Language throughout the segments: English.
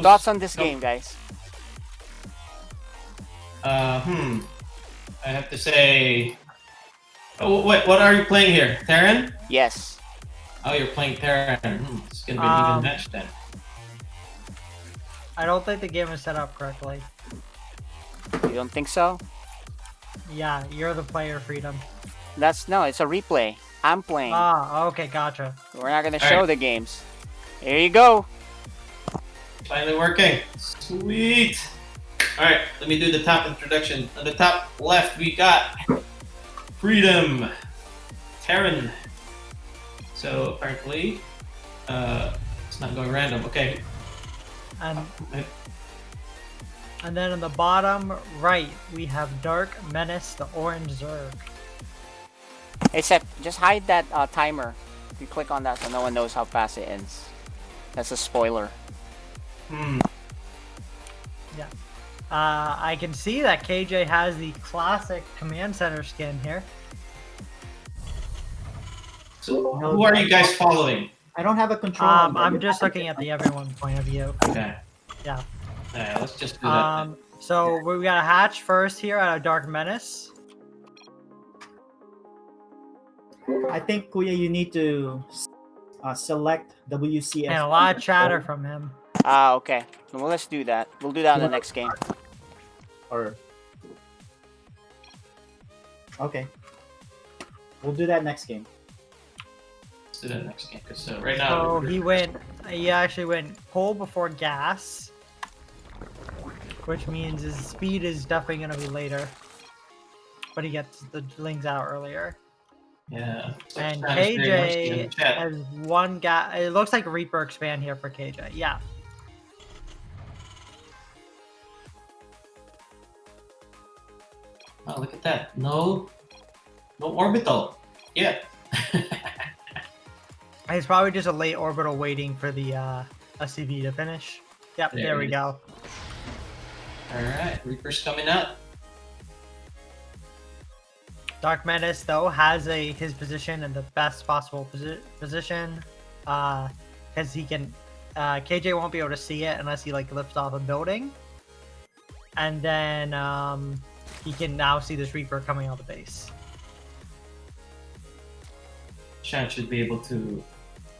Thoughts on this game, guys? I have to say. Oh, wait, what are you playing here? Terran? Yes. Oh, you're playing Terran. It's gonna be an even match then. I don't think the game is set up correctly. You don't think so? Yeah, you're the player, Freedom. No, it's a replay. I'm playing. Ah, okay, gotcha. We're not gonna show the games. Here you go. Finally working. Sweet. All right, let me do the top introduction. On the top left, we got Freedom, Terran. So apparently, it's not going random. Okay. And then on the bottom right, we have DarkMenace, the orange Zerg. Except, just hide that timer. If you click on that so no one knows how fast it ends. That's a spoiler. Yeah. I can see that KJ has the classic command center skin here. So who are you guys following? I don't have a control. I'm just looking at the everyone point of view. Okay. Yeah. Alright, let's just do that. So we got a hatch first here out of DarkMenace. I think, Kuya, you need to select WCS. And a lot of chatter from him. Okay. Well, let's do that. We'll do that in the next game. Or okay, we'll do that next game. Let's do that next game because right now. So he actually went coal before gas, which means his speed is definitely gonna be later. But he gets the lings out earlier. Yeah. And KJ has one gas. It looks like Reaper expand here for KJ. Yeah. Oh, look at that. No orbital. Yeah. He's probably just a late orbital waiting for the SCV to finish. Yep, there we go. Alright, Reaper's coming out. DarkMenace, though, has his position in the best possible position. Because he can... KJ won't be able to see it unless he, like, lifts off a building. And then, he can now see this Reaper coming out of the base. Shan should be able to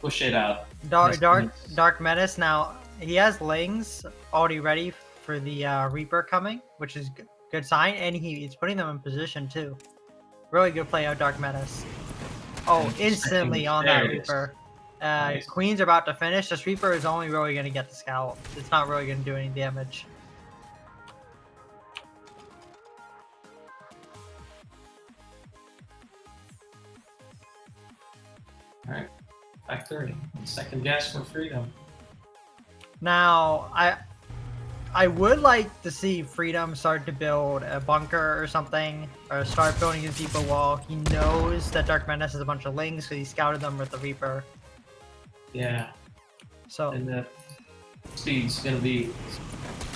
push it out. DarkMenace now, he has lings already ready for the Reaper coming, which is good sign, and he's putting them in position too. Really good play out DarkMenace. Oh, instantly on that Reaper. Nice. Queen's about to finish. This Reaper is only really going to get the scout. It's not really going to do any damage. Alright, factory. Second gas for Freedom. Now, I would like to see Freedom start to build a bunker or something, or start building a deeper wall. He knows that DarkMenace has a bunch of lings, so he scouted them with the Reaper. Yeah. So. And the speed's gonna be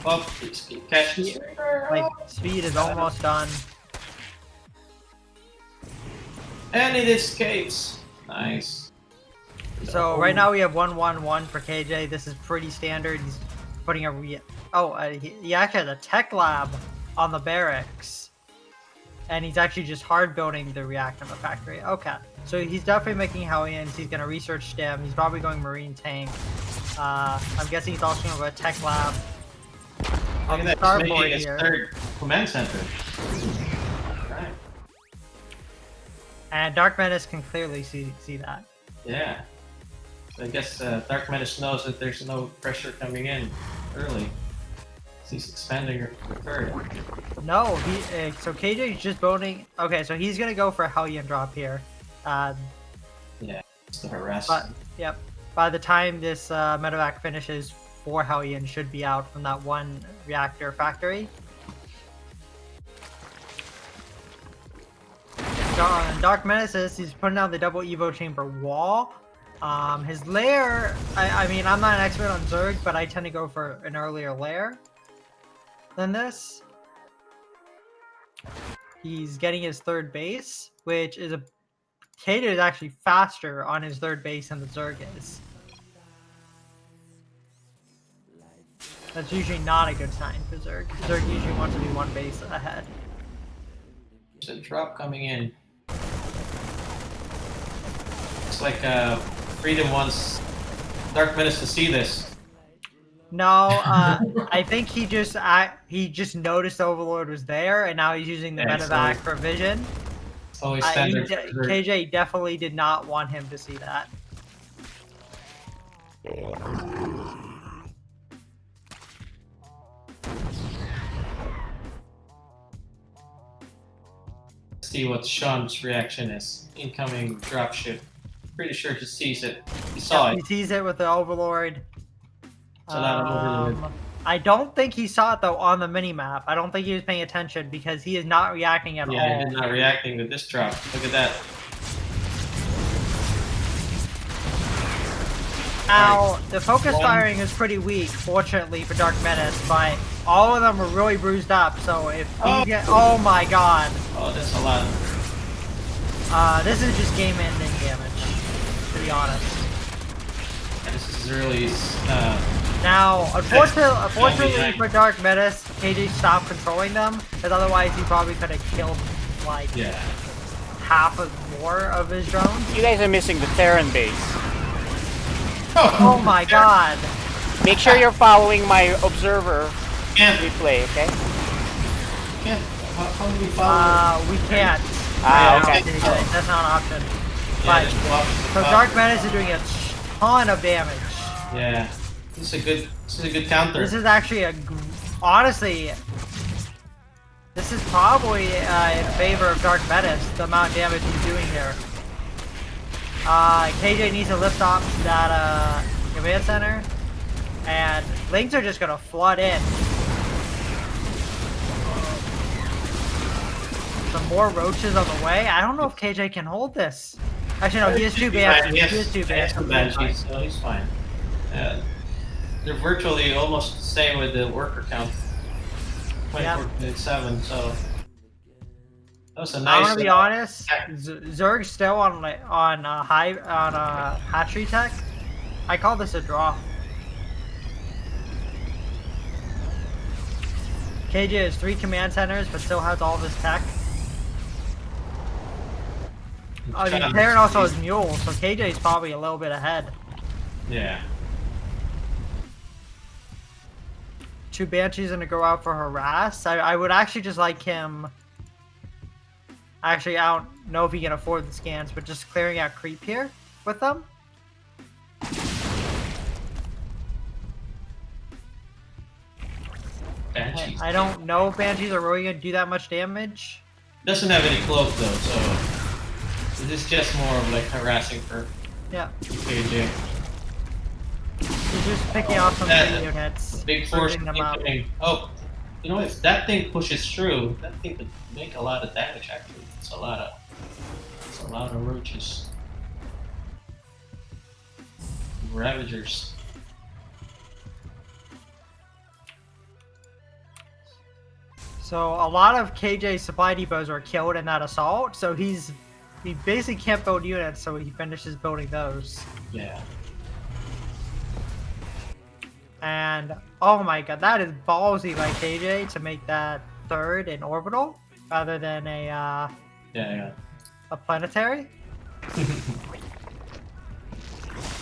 up. It's catching. Like, speed is almost done. And it escapes. Nice. So right now we have 1-1-1 for KJ. This is pretty standard. He's putting a he actually has a tech lab on the barracks, and he's actually just hard building the reactor in the factory. Okay, so he's definitely making Hellions. He's gonna research STEM. He's probably going Marine tank. I'm guessing he's also going to go to tech lab. Look at that, starboard here. Third command center. Right. And DarkMenace can clearly see that. Yeah. So I guess DarkMenace knows that there's no pressure coming in early. He's expanding her third. No, so KJ is just building. Okay, so he's gonna go for a Hellion drop here. Yeah, it's the harass. But yep, by the time this medevac finishes, 4 Hellions should be out from that one reactor factory. DarkMenace, he's putting down the double Evo chamber wall. His lair, I mean, I'm not an expert on Zerg, but I tend to go for an earlier lair than this. He's getting his third base, which is KJ is actually faster on his third base than the Zerg is. That's usually not a good sign for Zerg. Zerg usually wants to be one base ahead. There's a drop coming in. It's like Freedom wants DarkMenace to see this. No, I think he just noticed Overlord was there, and now he's using the Yeah, medevac so- for vision. It's always standard. for- KJ definitely did not want him to see that. See what Sean's reaction is. Incoming dropship. Pretty sure he sees it. He saw He it. sees it with the Overlord. It's a lot of Overlord. I don't think he saw it though on the minimap. I don't think he was paying attention because he is not reacting at Yeah, all. he's not reacting to this drop. Look at that. Now, the focus One. firing is pretty weak, fortunately for DarkMenace, but all of them are really bruised up, so if he oh my god. Oh, that's a lot. This is just game-ending damage, to be honest. And this is really Now, unfortunately behind. for DarkMenace, KJ stopped controlling them, because otherwise he probably could have killed, like, yeah. half of more of his drones. You guys are missing the Terran base. Oh my god. Make sure you're following my observer Can't. replay, okay? Can't. How do we follow? We can't. Ah, Yeah, okay. That's not an option. Yeah, But, there's no option to so follow. DarkMenace is doing a ton of damage. Yeah. This is a good counter. This is actually honestly, this is probably in favor of DarkMenace, the amount of damage he's doing here. KJ needs to lift off that command center, and Lings are just gonna flood in. Some more roaches on the way. I don't know if KJ can hold this. Actually, no, he has two banshees. He has two banshees. So he's fine. They're virtually almost the same with the worker count. 24.7, so that was a nice. I'm gonna be honest. Zerg's still on hatchery tech. I call this a draw. KJ has 3 command centers, but still has all of his tech. I mean, Terran also has mules, so KJ is probably a little bit ahead. Yeah. 2 banshees gonna go out for harass. I would actually just like him. Actually, I don't know if he can afford the scans, but just clearing out creep here with them. Banshees. I don't know if banshees are really gonna do that much damage. Doesn't have any cloak though, so this is just more of like harassing for Yeah, KJ. he's just picking off some That- units, Big force bringing them up. incoming. Oh, you know, if that thing pushes through, that thing could make a lot of damage. Actually, it's a lot of roaches, ravagers. So a lot of KJ's supply depots were killed in that assault, so he basically can't build units, so he finishes building those. Yeah. And oh my god, that is ballsy by KJ to make that 3rd in orbital rather than a Yeah. planetary.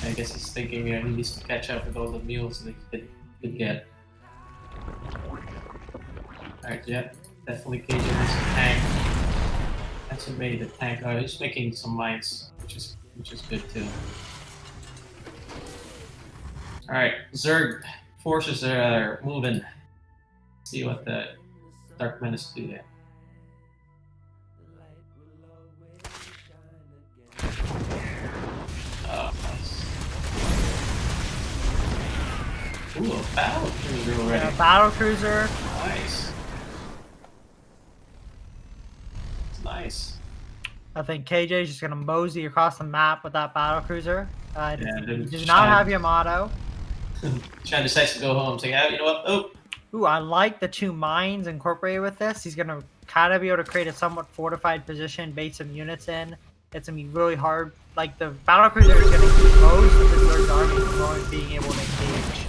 I guess he's thinking he needs to catch up with all the mules that he could get. Alright, yeah, definitely KJ needs a tank. That's what made the tank. Oh, he's making some mines, which is good too. Alright, Zerg forces are moving. See what the DarkMenace do there. Oh, nice. Ooh, a battle cruiser already. Yeah, battle cruiser. Nice. It's nice. I think KJ is just gonna mosey across the map with that battle cruiser. Yeah, He dude, does not Chad. have Yamato. Chad decides to go home. Say, you know what? Oh, Ooh, I like the 2 mines incorporated with this. He's gonna kind of be able to create a somewhat fortified position, bait some units in. It's gonna be really hard. Like the battle cruiser is gonna keep most of the Zerg's army from being able to engage.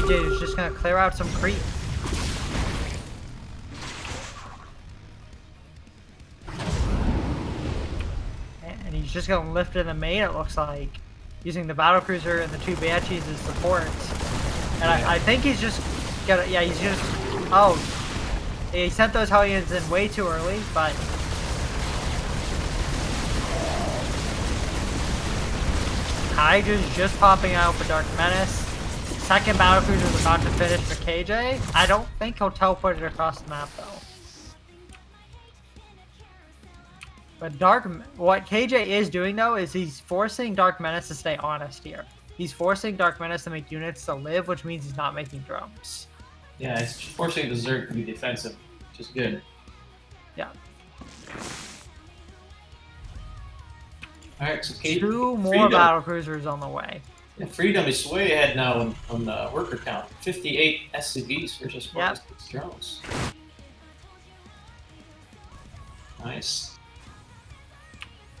KJ is just gonna clear out some creep. And he's just gonna lift in the main, it looks like. Using the battlecruiser and the 2 banshees as support. And I think he's just gonna, yeah, he's just, oh. He sent those Hellions in way too early, but... Hydra's just popping out for DarkMenace. Second battlecruiser is about to finish for KJ. I don't think he'll teleport it across the map though. But what KJ is doing though is he's forcing DarkMenace to stay honest here. He's forcing DarkMenace to make units to live, which means he's not making drones. Yeah, it's forcing the Zerg to be defensive, which is good. Yeah. Alright, so KJ, 2 more Freedom. battlecruisers on the way. Yeah, Freedom is way ahead now on the worker count. 58 SCVs versus 46 drones. Nice.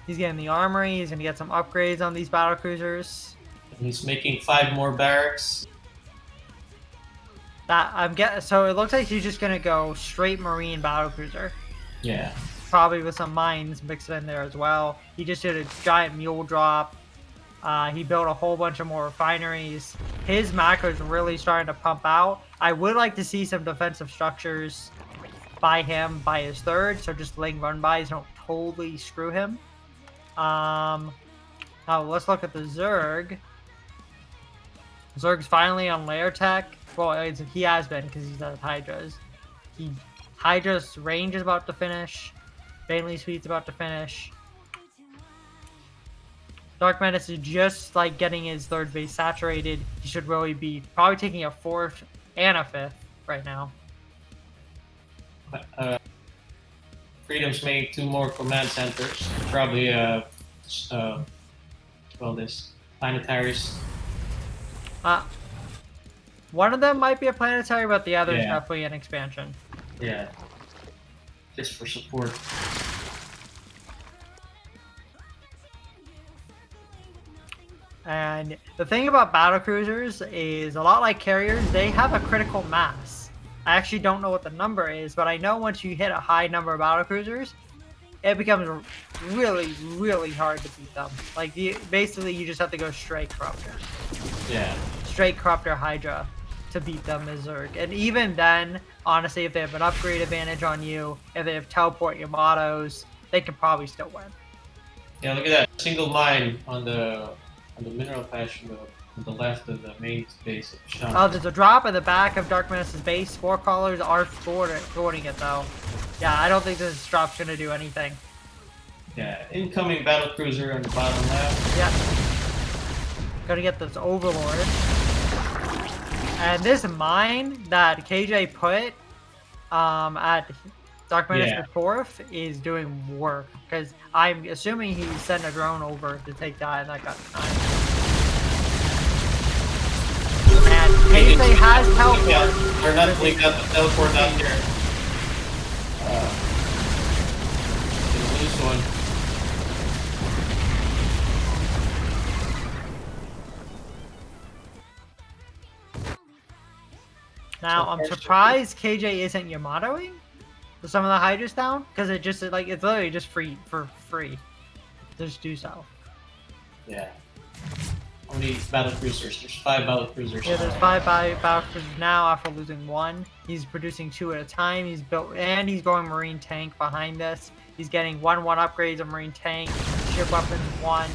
He's getting the armory. He's gonna get some upgrades on these battlecruisers. And he's making 5 more barracks. So it looks like he's just gonna go straight marine battlecruiser. Yeah. Probably with some mines mixed in there as well. He just did a giant mule drop. He built a whole bunch of more refineries. His macro is really starting to pump out. I would like to see some defensive structures by him by his third, so just laying run-bys don't totally screw him. Now let's look at the Zerg. Zerg's finally on layer tech. Well, he has been because he's at Hydra's. Hydra's range is about to finish. Bailey Suite's about to finish. DarkMenace is just like getting his third base saturated. He should really be probably taking a 4th and a 5th right now. Freedom's made 2 more command centers. Probably this planetaries. One of them might be a planetary, but the other is Yeah. definitely an expansion. Yeah. Just for support. And the thing about battlecruisers is a lot like carriers, they have a critical mass. I actually don't know what the number is, but I know once you hit a high number of battlecruisers, it becomes really, really hard to beat them. Like, basically, you just have to go straight Corruptor. Yeah. Straight Corruptor Hydra to beat them as Zerg. And even then, honestly, if they have an upgrade advantage on you, if they have teleport Yamatos, they can probably still win. Yeah, look at that. Single mine on the mineral patch on the left of the main base of Sean. Oh, there's a drop at the back of DarkMenace's base. Spore crawlers are thwarting it, though. Yeah, I don't think this drop's gonna do anything. Yeah, incoming battlecruiser on the bottom left. Yep. Gonna get this Overlord. And this mine that KJ put at DarkMenace's 4th is doing work. Because I'm assuming he sent a drone over to take that, and that got denied. And KJ has teleport. They're not leaving out the teleport out here. Gonna lose one. Now, I'm surprised KJ isn't Yamatoing some of the Hydras down, because it's literally just free for free. Just do so. Yeah. How many battlecruisers? There's 5 battlecruisers. Yeah, there's 5 battlecruisers now after losing 1. He's producing 2 at a time. He's going Marine Tank behind this. He's getting 1/1 upgrades of Marine Tank, ship weapons 1.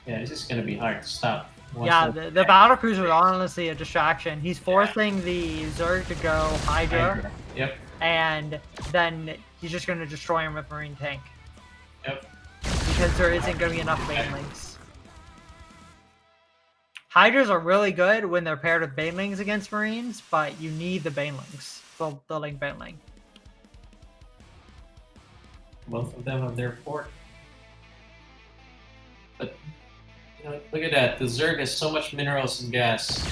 Yeah, this is gonna be hard to stop. Yeah, the battlecruiser is honestly a distraction. He's forcing the Zerg to go Hydra. Yep. And then he's just going to destroy him with Marine Tank. Yep. Because there isn't going to be enough Banelings. Hydras are really good when they're paired with Banelings against Marines, but you need the Banelings. The Link Baneling. Both of them have their fort. But, you know, look at that. The Zerg has so much minerals and gas.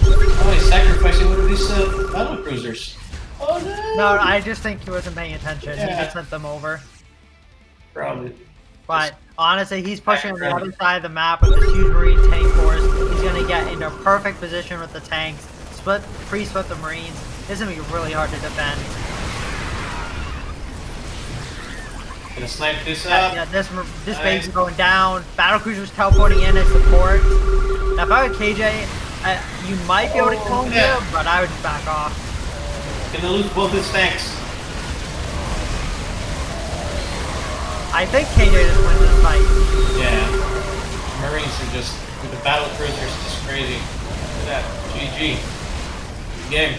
Oh, he's sacrificing one of these battlecruisers. Oh no! No, I just think he wasn't paying attention. Yeah. He just sent them over. Probably. But honestly, he's pushing on the other side of the map with this huge Marine tank force. He's gonna get into a perfect position with the tanks, pre-split the Marines. This is gonna be really hard to defend. Gonna snipe this Yeah, up. yeah, this Nice. base is going down. Battlecruiser's teleporting in as support. Now, if I were KJ, you might be able to kill him yeah. here, but I would just back off. Gonna lose both his tanks. I think KJ just wins this fight. Yeah. Marines are just, with the battle cruisers, just crazy. Look at that. GG. Good game.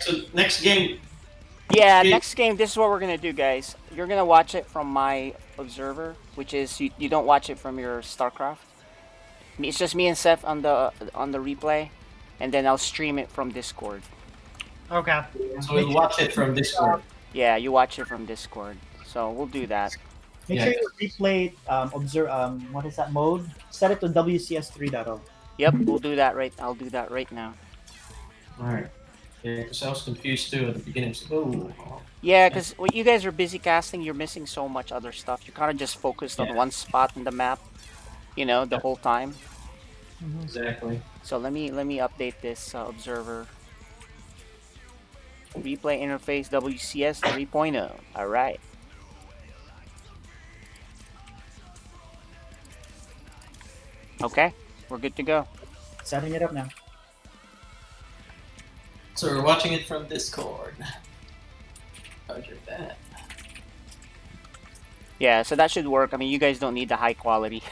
So, next game. Yeah, Okay. next game, this is what we're going to do, guys. You're going to watch it from my observer, which is you don't watch it from your StarCraft. It's just me and Seth on the replay, and then I'll stream it from Discord. Okay. So we'll watch it from Discord. Yeah, you watch it from Discord. So we'll do that. Make Yeah. sure you replay observe what is that mode? Set it to WCS 3.0. Yep, we'll do that right. I'll do that right now. Alright. Yeah, because I was confused too at the beginning. I was like, oh. Yeah, because when you guys are busy casting, you're missing so much other stuff. You're kind of just focused on Yeah. one spot in the map, you know, the whole time. Exactly. So let me update this observer. Replay interface WCS 3.0. All right. Okay, we're good to go. Setting it up now. So we're watching it from Discord. Roger that. Yeah, so that should work. I mean, you guys don't need the high quality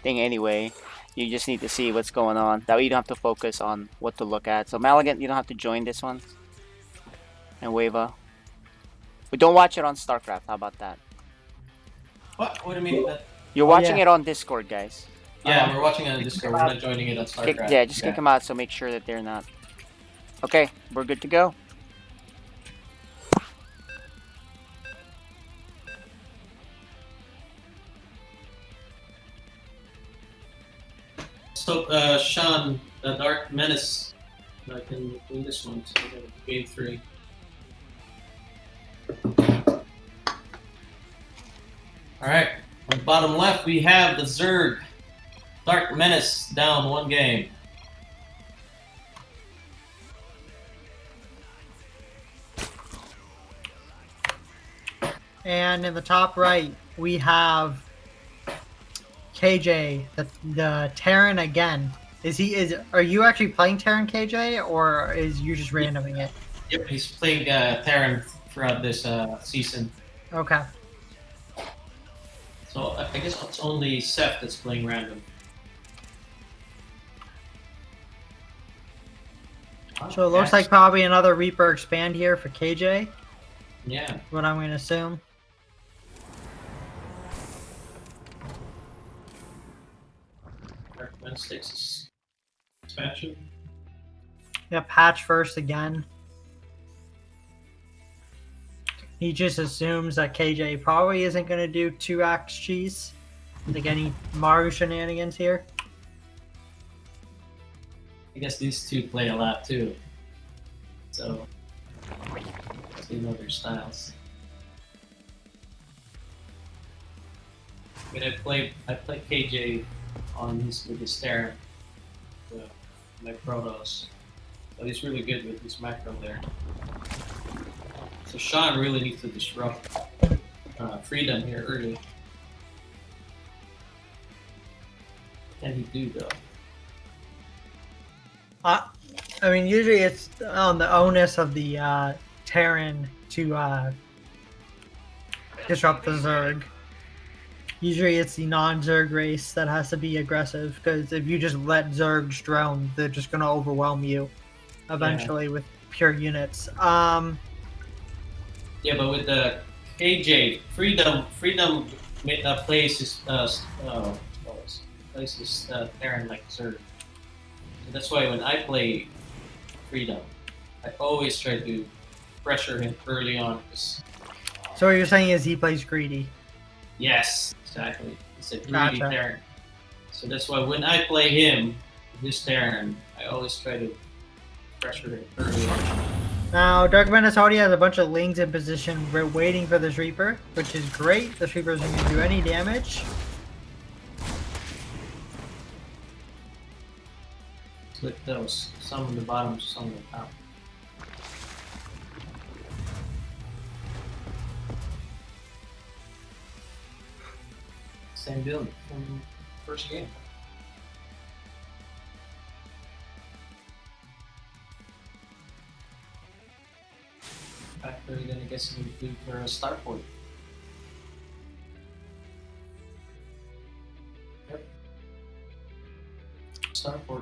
thing anyway. You just need to see what's going on. That way you don't have to focus on what to look at. So Maligan, you don't have to join this one. And Wava. But don't watch it on StarCraft. How about that? What? What do you mean? That? You're Oh, watching yeah. it on Discord, guys. Yeah, we're watching it on Discord. We're not joining it on Kick, StarCraft. yeah, just kick them out so make sure that they're not. Okay, we're good to go. So, Sean, the DarkMenace. I can win this one. So we're gonna game 3. Alright, on the bottom left we have the Zerg. DarkMenace down 1 game. And in the top right, we have KJ, the Terran again. Are you actually playing Terran, KJ, or is you just randoming it? Yep, he's playing Terran throughout this season. Okay. So I guess it's only Seth that's playing random. So it looks like probably another Reaper expand here for KJ, Yeah. what I'm going to assume. DarkMenace takes his expansion. Yep, hatch first again. He just assumes that KJ probably isn't going to do 2-axe cheese. Like any Maru shenanigans here. I guess these two play a lot too. So they know their styles. I mean, I play KJ on with his Terran, my Protoss. So he's really good with his macro there. So Sean really needs to disrupt Freedom here early. Can he do though? I mean, usually it's on the onus of the Terran to disrupt the Zerg. Usually it's the non-Zerg race that has to be aggressive, because if you just let Zergs drone, they're just going to overwhelm you eventually with pure units. Yeah, but with the KJ, Freedom plays his Terran like Zerg. So that's why when I play Freedom, I always try to pressure him early on. So what you're saying is he plays greedy. Yes, exactly. It's a greedy Gotcha. Terran. So that's why when I play him, this Terran, I always try to pressure him early on. Now, DarkMenace already has a bunch of Lings in position. We're waiting for this Reaper, which is great. This Reaper isn't going to do any damage. Split those. Some on the bottom, some on the top. Same build from first game. In fact, we're gonna get some food for a starport. Yep. Starport.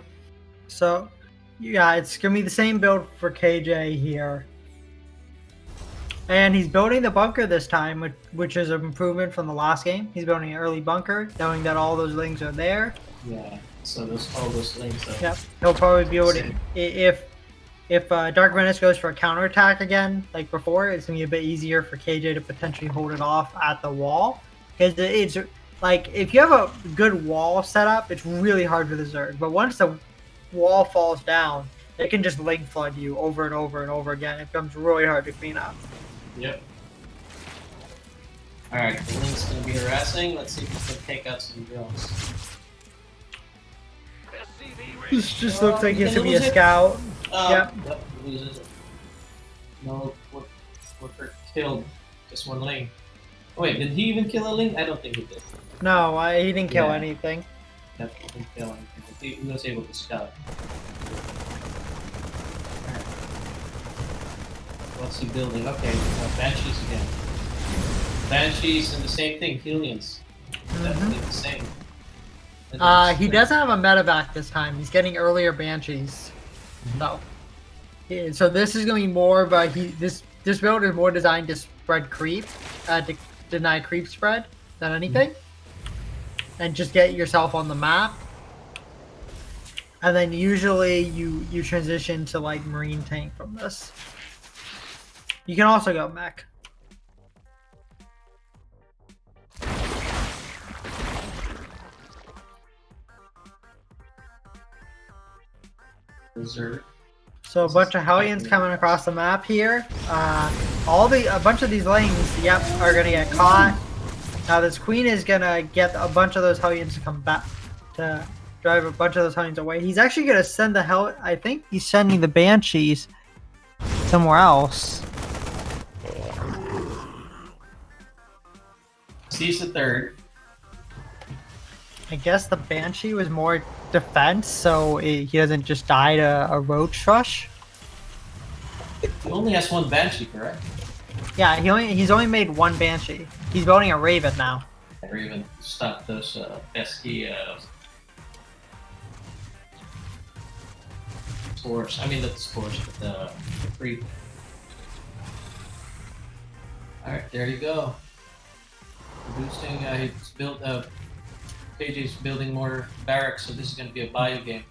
So, yeah, it's going to be the same build for KJ here. And he's building the bunker this time, which is an improvement from the last game. He's building an early bunker, knowing that all those Lings are there. Yeah, so all those things. Yep, he'll probably be able to, if DarkMenace goes for a counterattack again, like before, it's going to be a bit easier for KJ to potentially hold it off at the wall. Because it's, like, if you have a good wall set up, it's really hard for the Zerg. But once the wall falls down, it can just Ling flood you over and over and over again. It becomes really hard to clean up. Yep. Alright, the Link's gonna be harassing. Let's see if we can take out some drones. This just looks like he's going to be a scout. Yep, loses it. No, worker killed just one Link. Oh, wait, did he even kill a Link? I don't think he did. No, he didn't kill Yeah. anything. Yep, he didn't kill anything. But he was able to scout. Alright. What's he building? Okay, Banshees again. Banshees and the same thing, Hellions. Definitely the same. He doesn't have a medevac this time. He's getting earlier Banshees. So, yeah, so this is going to be more, but this build is more designed to spread creep, to deny creep spread than anything, and just get yourself on the map. And then usually you transition to like Marine tank from this. You can also go mech. Berserk. So a bunch of Hellions coming across the map here. A bunch of these lanes, yep, are gonna get caught. Now this Queen is gonna get a bunch of those Hellions to come back to drive a bunch of those Hellions away. He's actually gonna send the I think he's sending the Banshees somewhere else. He's the third. I guess the Banshee was more defense, so he doesn't just die to a roach rush. He only has one Banshee, correct? Yeah, he's only made one Banshee. He's building a Raven now. Or even stop those pesky spores. I mean, not the spores, but the creep. Alright, there you go. Boosting, he's built KJ's building more barracks, so this is going to be a bio game.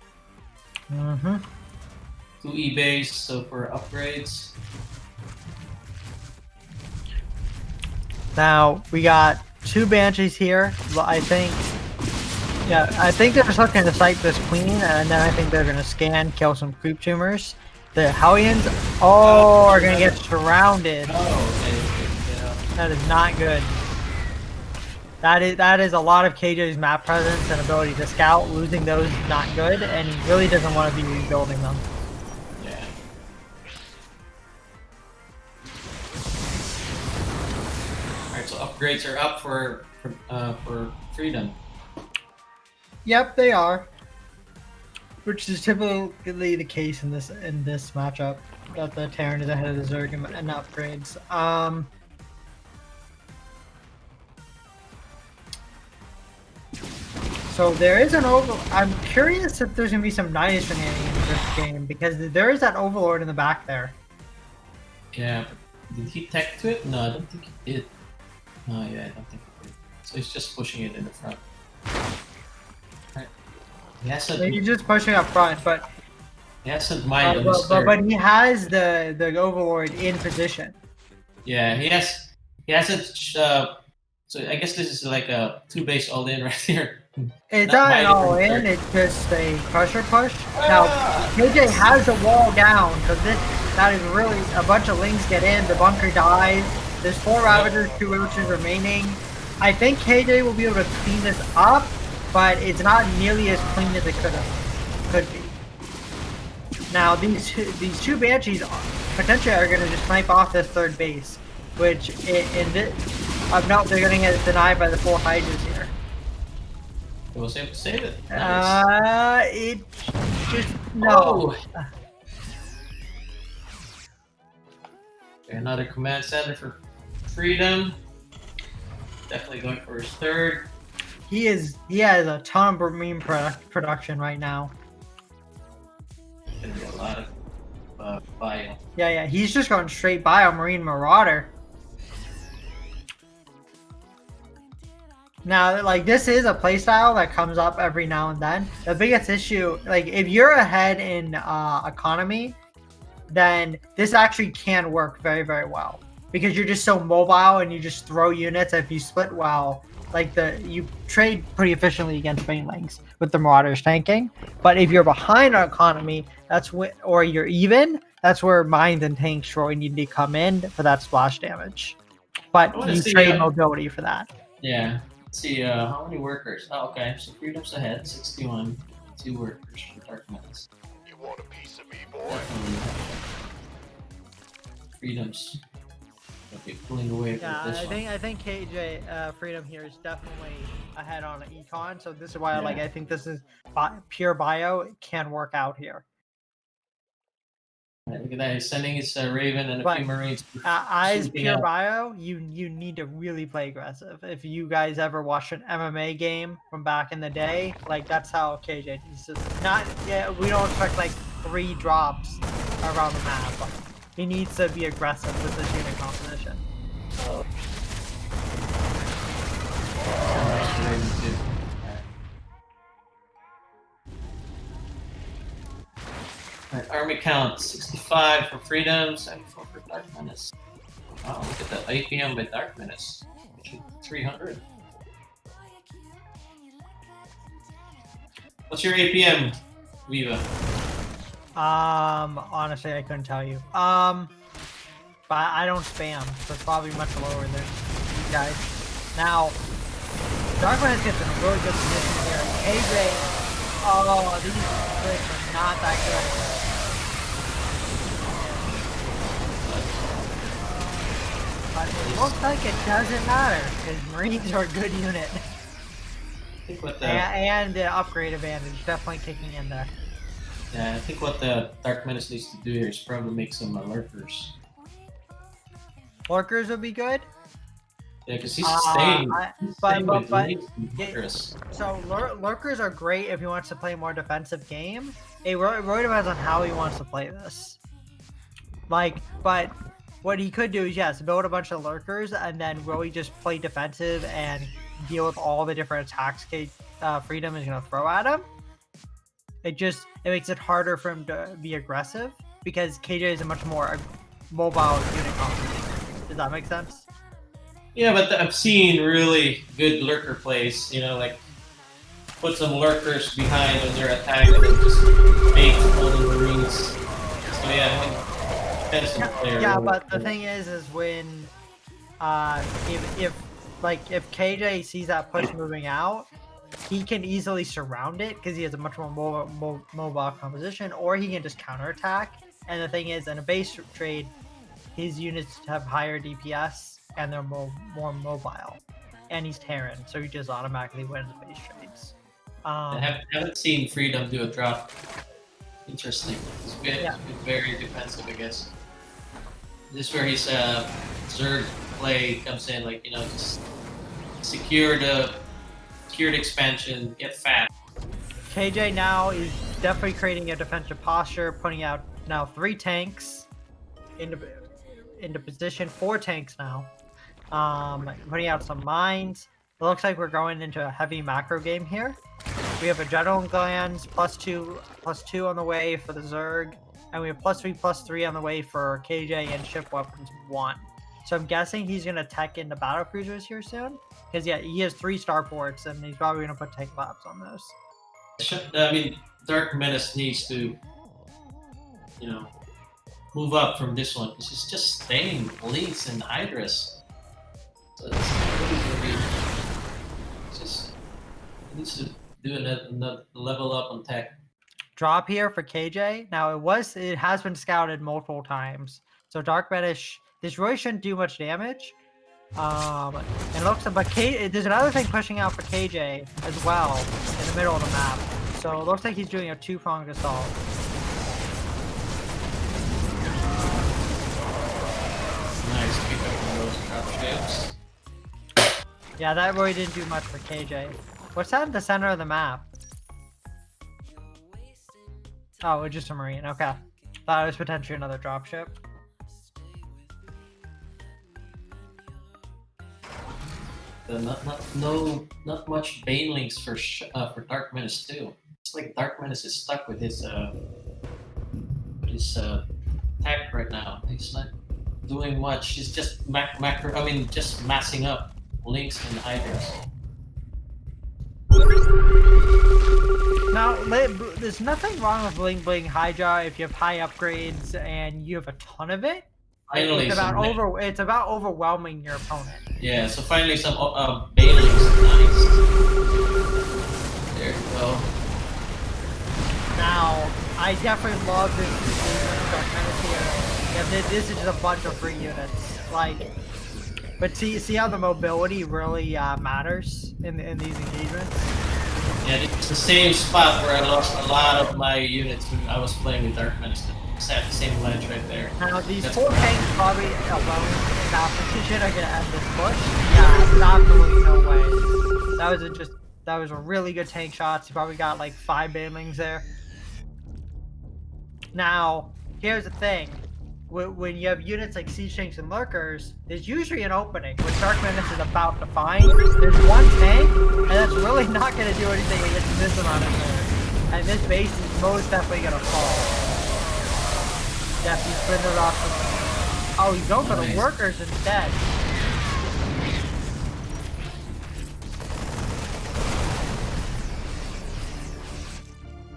2 E-base, so for upgrades. Now we got 2 Banshees here. I think they're just looking to snipe this Queen, and then I think they're gonna scan, kill some creep tumors. The Hellions, are gonna get surrounded. Oh, okay. That is not good. That is a lot of KJ's map presence and ability to scout. Losing those is not good, and he really doesn't want to be rebuilding them. Yeah. Alright, so upgrades are up for Freedom. Yep, they are. Which is typically the case in this matchup, that the Terran is ahead of the Zerg and upgrades. So there is an I'm curious if there's gonna be some Nidus shenanigans in this game, because there is that Overlord in the back there. Yeah, but did he tech to it? No, I don't think he did. Oh yeah, I don't think he did. So he's just pushing it in the front. Right. He hasn't. So he's just pushing up front, but He hasn't minded his third. but he has the Overlord in position. Yeah, he hasn't. So I guess this is like a 2 base all in right here. It's Not not an my all different in, it's just a pressure push. Now, KJ has the wall down, so that is really, a bunch of Lings get in, the bunker dies, there's 4 Ravagers, 2 Roaches remaining. I think KJ will be able to clean this up, but it's not nearly as clean as it could be. Now, these two Banshees potentially are going to just snipe off this 3rd base, which, no, they're going to get denied by the 4 Hydras here. It was able to save it. Nice. It just no. Oh. Another command center for Freedom. Definitely going for his 3rd. He has a ton of marine production right now. Gonna be a lot of bio. Yeah, he's just going straight by a Marine Marauder. Now, like, this is a playstyle that comes up every now and then. The biggest issue, like, if you're ahead in economy, then this actually can work very, very well. Because you're just so mobile and you just throw units. If you split well, like, you trade pretty efficiently against Banelings with the Marauders tanking. But if you're behind on economy, or you're even, that's where mines and tanks really need to come in for that splash damage. But you trade mobility for that. Yeah. Let's see, how many workers? Oh, okay, so Freedom's ahead, 61. 2 workers for DarkMenace. You want a piece of me, boy? Freedom's gonna be pulling away from this one. I think KJ Freedom here is definitely ahead on econ, so this is why I think this is pure bio. It can work out here. Right, look at that, he's sending his Raven and a few Marines. As pure bio, you need to really play aggressive. If you guys ever watched an MMA game from back in the day, like, that's how KJ is. Just not, we don't expect like 3 drops around the map. He needs to be aggressive with this unit composition. Right, army count 65 for Freedom, 74 for DarkMenace. Wow, look at that APM by DarkMenace. 300. What's your APM, Viva? Honestly, I couldn't tell you. But I don't spam, so it's probably much lower than you guys. Now, DarkMenace gets in a really good position here. AJ, these clicks are not that good. But it looks like it doesn't matter, because Marines are a good unit. And the upgrade advantage definitely kicking in there. Yeah, I think what the DarkMenace needs to do here is probably make some lurkers. Lurkers would be good? Yeah, because he's staying. So lurkers are great if he wants to play a more defensive game. It really depends on how he wants to play this. Like, but what he could do is, yes, build a bunch of lurkers and then really just play defensive and deal with all the different attacks Freedom is going to throw at him. It makes it harder for him to be aggressive because KJ is a much more mobile unit composition. Does that make sense? Yeah, but I've seen really good lurker plays, like put some lurkers behind when they're attacking and just make all the Marines. So yeah, I think depends on the player. Yeah, but the thing is when if KJ sees that push moving out, he can easily surround it because he has a much more mobile composition, or he can just counterattack. And the thing is, in a base trade, his units have higher DPS and they're more mobile. And he's Terran, so he just automatically wins the base trades. I haven't seen Freedom do a drop. Interesting. It's been very defensive, I guess. This is where his Zerg play comes in, just secure the expansion, get fat. KJ now is definitely creating a defensive posture, putting out now 3 tanks into position, 4 tanks now. Putting out some mines. It looks like we're going into a heavy macro game here. We have Adrenaline Glands +2 on the way for the Zerg, and we have +3/+3 on the way for KJ and Ship Weapons 1. So I'm guessing he's gonna tech into battle cruisers here soon. Because yeah, he has 3 starports, and he's probably gonna put tank labs on those. I mean, DarkMenace needs to, you know, move up from this one because he's just staying Lynx and Hydras. So it's just he needs to do another level up on tech. Drop here for KJ. Now it has been scouted multiple times. So DarkMenace, this really shouldn't do much damage. And it looks like, but there's another thing pushing out for KJ as well in the middle of the map. So it looks like he's doing a 2-pronged assault. Nice pick up on those dropships. Yeah, that really didn't do much for KJ. What's that in the center of the map? Oh, it's just a marine. Okay. Thought it was potentially another dropship. Not much banelings for DarkMenace too. It's like DarkMenace is stuck with his tech right now. He's not doing much. He's just just massing up Lynx and Hydras. Now, there's nothing wrong with Bling Bling Hydra if you have high upgrades and you have a ton of it. Finally, It's about overwhelming your opponent. Yeah, so finally some banelings. Nice. There you go. Now, I definitely love this DarkMenace here. Yeah, this is just a bunch of free units. But see how the mobility really matters in these engagements. Yeah, it's the same spot where I lost a lot of my units when I was playing with DarkMenace. It's at the same ledge right there. Now these 4 tanks probably alone in that position are gonna end this push. Yeah, there's absolutely no way. That was a really good tank shots. He probably got like 5 banelings there. Now, here's the thing. When you have units like Siege Tanks and Lurkers, there's usually an opening, which DarkMenace is about to find. There's 1 tank, and that's really not going to do anything against this amount of there. And this base is most definitely going to fall. Yes, he's splintered off. Oh, he's going for the workers instead.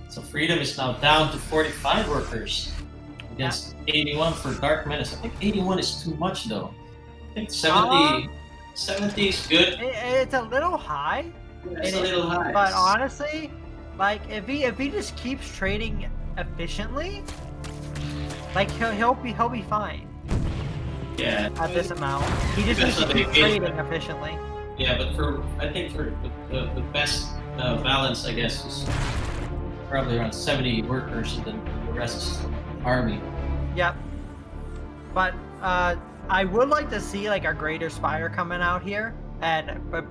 So Freedom is now down to 45 workers. Against 81 for DarkMenace. I think 81 is too much though. I think 70 is good. It's a little high. It's a little high. But honestly, like if he just keeps trading efficiently, like he'll be fine. Yeah. At this amount, he just needs to keep trading efficiently. Yeah, but I think for the best balance, I guess, is probably around 70 workers, and then the rest is army. Yep. But I would like to see like a greater spire coming out here and a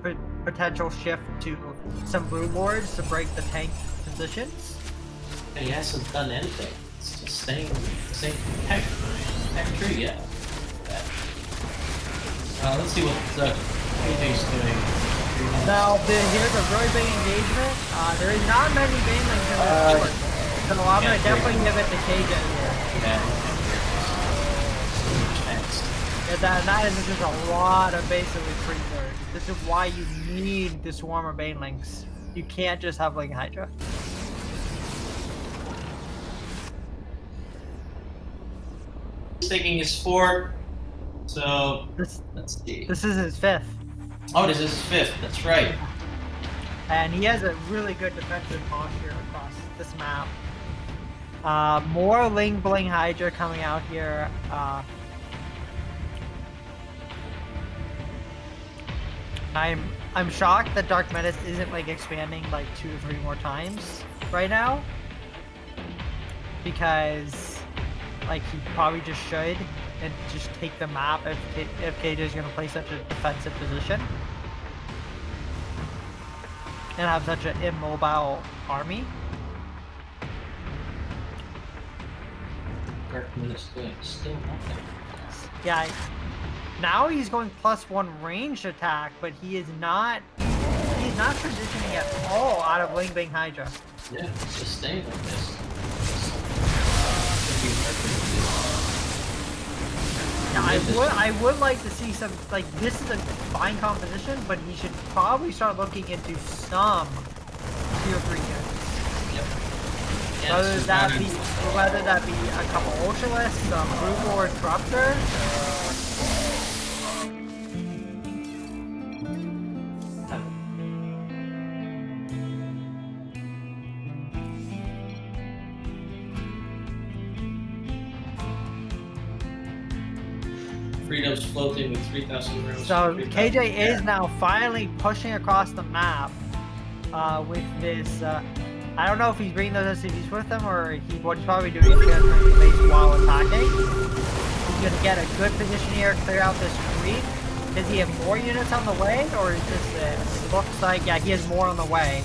potential shift to some blue boards to break the tank positions. And he hasn't done anything. It's just staying the same tech tree, yeah. Let's see what KJ's doing. Now, here's a really big engagement. There is not many banelings in this board. So I'm going to definitely give it to KJ here. That is just a lot of basically free third. This is why you need the Swarmer banelings. You can't just have like Hydra. He's taking his 4th. So let's see. This is his 5th. Oh, this is his 5th. That's right. And he has a really good defensive posture across this map. More Ling Bling Hydra coming out here. I'm shocked that DarkMenace isn't like expanding like 2 or 3 more times right now, because like he probably just should and just take the map if KJ is going to play such a defensive position and have such an immobile army. DarkMenace doing still nothing. Yeah, now he's going +1 ranged attack, but he's not transitioning at all out of Ling Bing Hydra. Yeah, it's just staying like this. Yeah, I I would like to see some, like, this is a fine composition, but he should probably start looking into some tier 3 units. Yep. Whether that be a couple Ultralists, some Brute Lord Disruptor. Freedom's floating with 3,000 rounds. So 3,000. KJ is now finally pushing across the map with this. I don't know if he's bringing those SCVs with him or what he's probably doing is transferring base while attacking. He's going to get a good position here, clear out this creep. Does he have more units on the way, or is this it? It looks like, yeah, he has more on the way.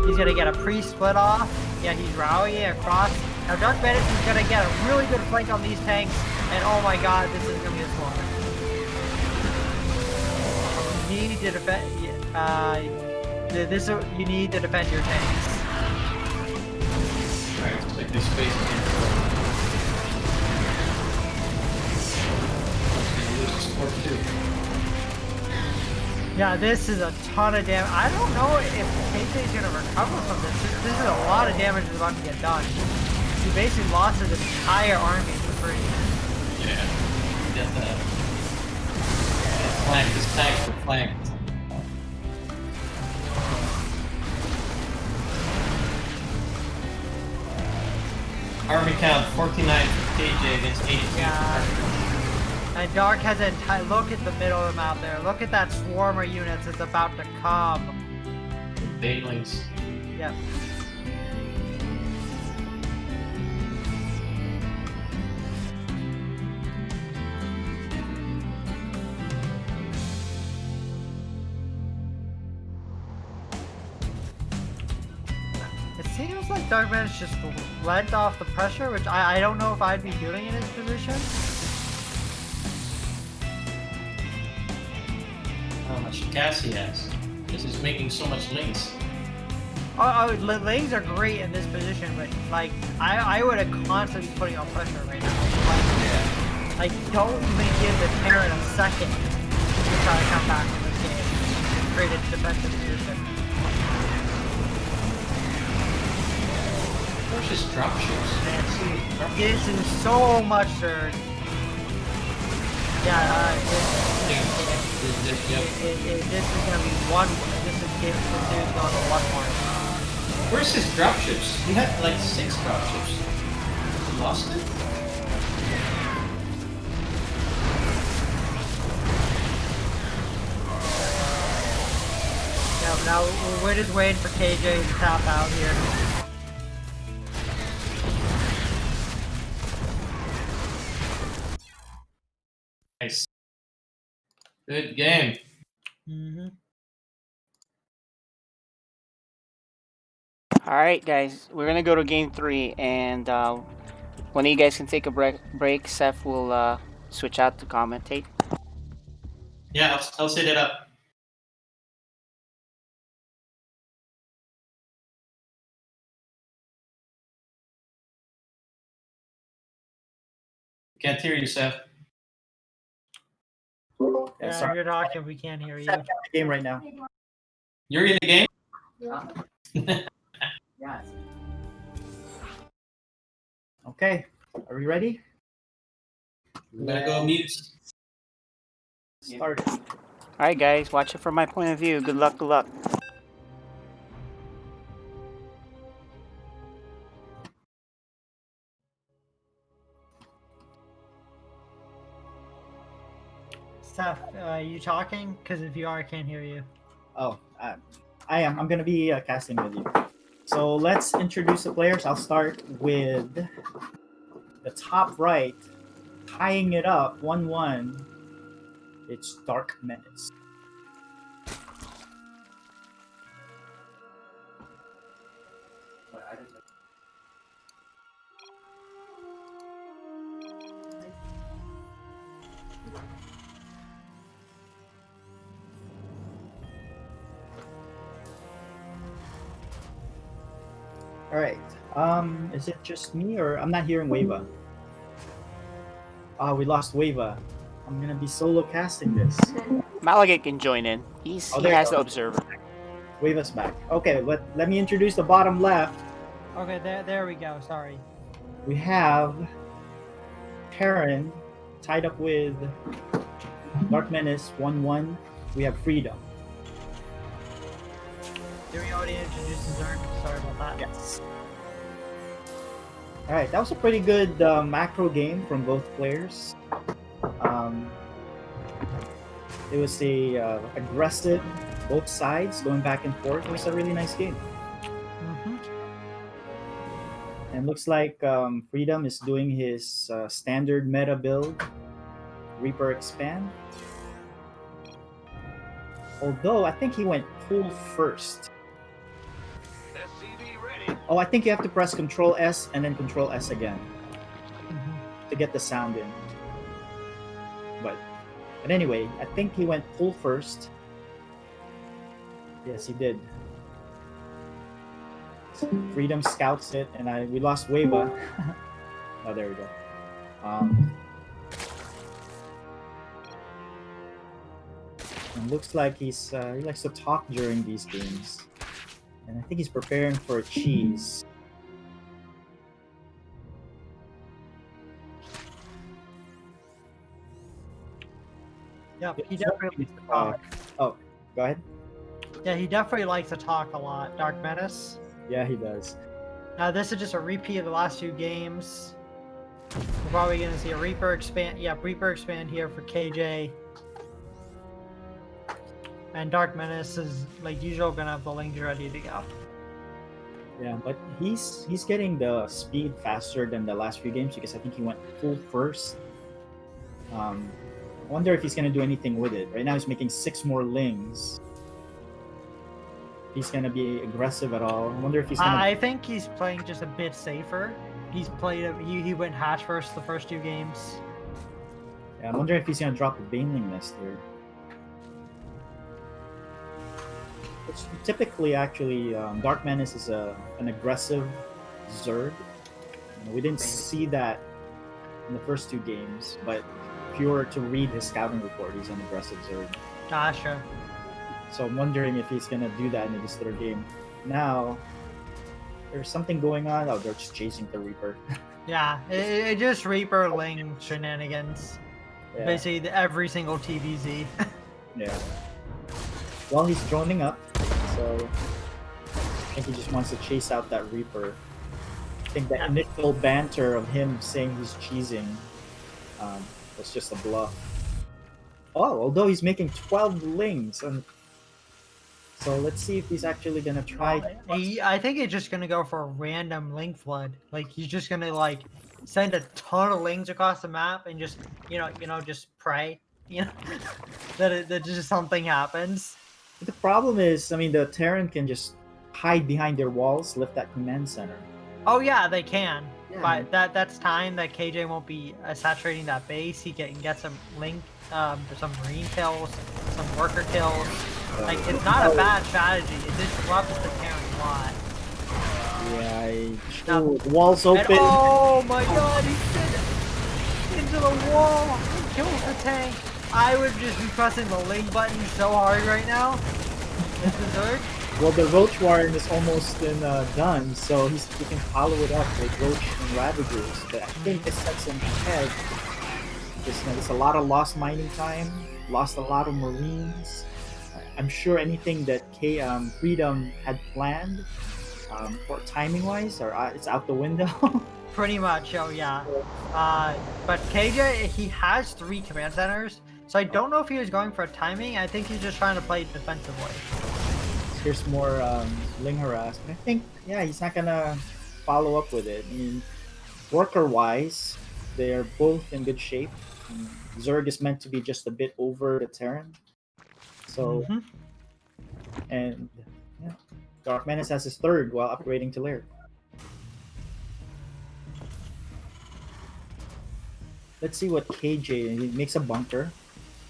He's going to get a pre-split off. Yeah, he's rallying across. Now DarkMenace is going to get a really good flank on these tanks, and oh my god, this is going to be a slaughter. You need to defend, you need to defend your tanks. Alright, let's take this space again. Yeah, this is a ton of damage. I don't know if KJ is going to recover from this. This is a lot of damage that's about to get done. He basically lost his entire army for free. Yeah, get that. Flank, his tanks were flanked. Army count 49 for KJ against 82 for Yeah. And Dark has an entire, look at the middle of the map there. Look at that swarm of units that's about to come. Banelings. Yep. It seems like DarkMenace just lent off the pressure, which I don't know if I'd be doing in his position. How much gas he has. This is making so much links. Lanes are great in this position, but like I would have constantly be putting on pressure right now. Like don't even give the Terran a second to try to come back in this game. Create a defensive position. Where's his dropships? This is so much surge. Yeah, this is gonna be one. This is going to one more. Where's his dropships? He had like 6 dropships. He lost it? Yeah, now we're just waiting for KJ to tap out here. Nice. Good game. Mm-hmm. All right, guys, we're gonna go to game 3, and one of you guys can take a break. Seth will switch out to commentate. Yeah, I'll set it up. Can't hear you, Seth. Yeah, sorry. you're talking, we can't hear you. I'm in the game right now. You're in the game? Yeah. Okay, are we ready? I'm gonna go mute. Start. All right, guys, watch it from my point of view. Good luck. Good luck. Steph, are you talking? Because if you are, I can't hear you. Oh, I am. I'm gonna be casting with you. So let's introduce the players. I'll start with the top right, tying it up 1-1. It's DarkMenace. All right. Is it just me or I'm not hearing Wava? Oh, we lost Wava. I'm gonna be solo casting this. Malaga can join in. He there you has go. the observer. Wava's back. Okay, let me introduce the bottom left. Okay, there we go. Sorry. We have Terran tied up with DarkMenace 1-1. We have Freedom. Did we already introduce Zerg? Sorry about that. Yes. All right, that was a pretty good macro game from both players. It was a aggressive, both sides going back and forth. It was a really nice game. Mm-hmm. And looks like Freedom is doing his standard meta build, Reaper Expand. Although I think he went full first. SCV ready. Oh, I think you have to press Control S and then Control S again Mm-hmm. to get the sound in. But anyway, I think he went full first. Yes, he did. Freedom scouts it, and we lost Wava. Oh, there we go. And looks like he likes to talk during these games, and I think he's preparing for a cheese. Yep, he definitely likes to talk. Oh, go ahead. Yeah, he definitely likes to talk a lot. DarkMenace. Yeah, he does. Now this is just a repeat of the last few games. We're probably gonna see a Reaper expand. Yeah, Reaper expand here for KJ. And DarkMenace is, like usual, gonna have the lings ready to go. Yeah, but he's getting the speed faster than the last few games because I think he went full first. I wonder if he's gonna do anything with it. Right now he's making 6 more lings. He's gonna be aggressive at all. I wonder if he's gonna. I think he's playing just a bit safer. He went hatch first the first 2 games. Yeah, I wonder if he's gonna drop a Baneling Nest here. It's typically, actually, DarkMenace is an aggressive Zerg. We didn't see that in the first 2 games, but if you were to read his scouting report, he's an aggressive Zerg. Gotcha. So I'm wondering if he's gonna do that in this 3rd game. Now, there's something going on. Oh, they're just chasing the Reaper. Yeah, it just Reaper Ling shenanigans. Yeah. Basically, every single TVZ. Yeah. Well, he's droning up, so I think he just wants to chase out that Reaper. I think the initial banter of him saying he's cheesing was just a bluff. Oh, although he's making 12 lings, and so let's see if he's actually gonna try. I think he's just gonna go for a random link flood. Like he's just gonna like send a ton of lings across the map and just just pray, that just something happens. But the problem is, I mean, the Terran can just hide behind their walls, lift that command center. Oh yeah, they can. Yeah. But that's time that KJ won't be saturating that base. He can get some link, some marine kills, some worker kills. Like it's not a bad strategy. It disrupts the Terran a lot. Yeah, Now- the wall's open. And, oh my god, he sent it into the wall. He kills the tank. I would just be pressing the link button so hard right now. It's the Zerg. Well, the Roach Warren is almost done, so he can follow it up with Roach and Ravagers. But I think this sets him ahead. There's a lot of lost mining time, lost a lot of Marines. I'm sure anything that Freedom had planned for timing-wise, it's out the window. Pretty much, oh yeah. But KJ, he has 3 command centers, so I don't know if he was going for timing. I think he's just trying to play defensively. Here's more Ling harass. I think, yeah, he's not gonna follow up with it. I mean, worker-wise, they're both in good shape. Zerg is meant to be just a bit over the Terran. So, and yeah, DarkMenace has his 3rd while upgrading to Laird. Let's see what KJ, he makes a bunker.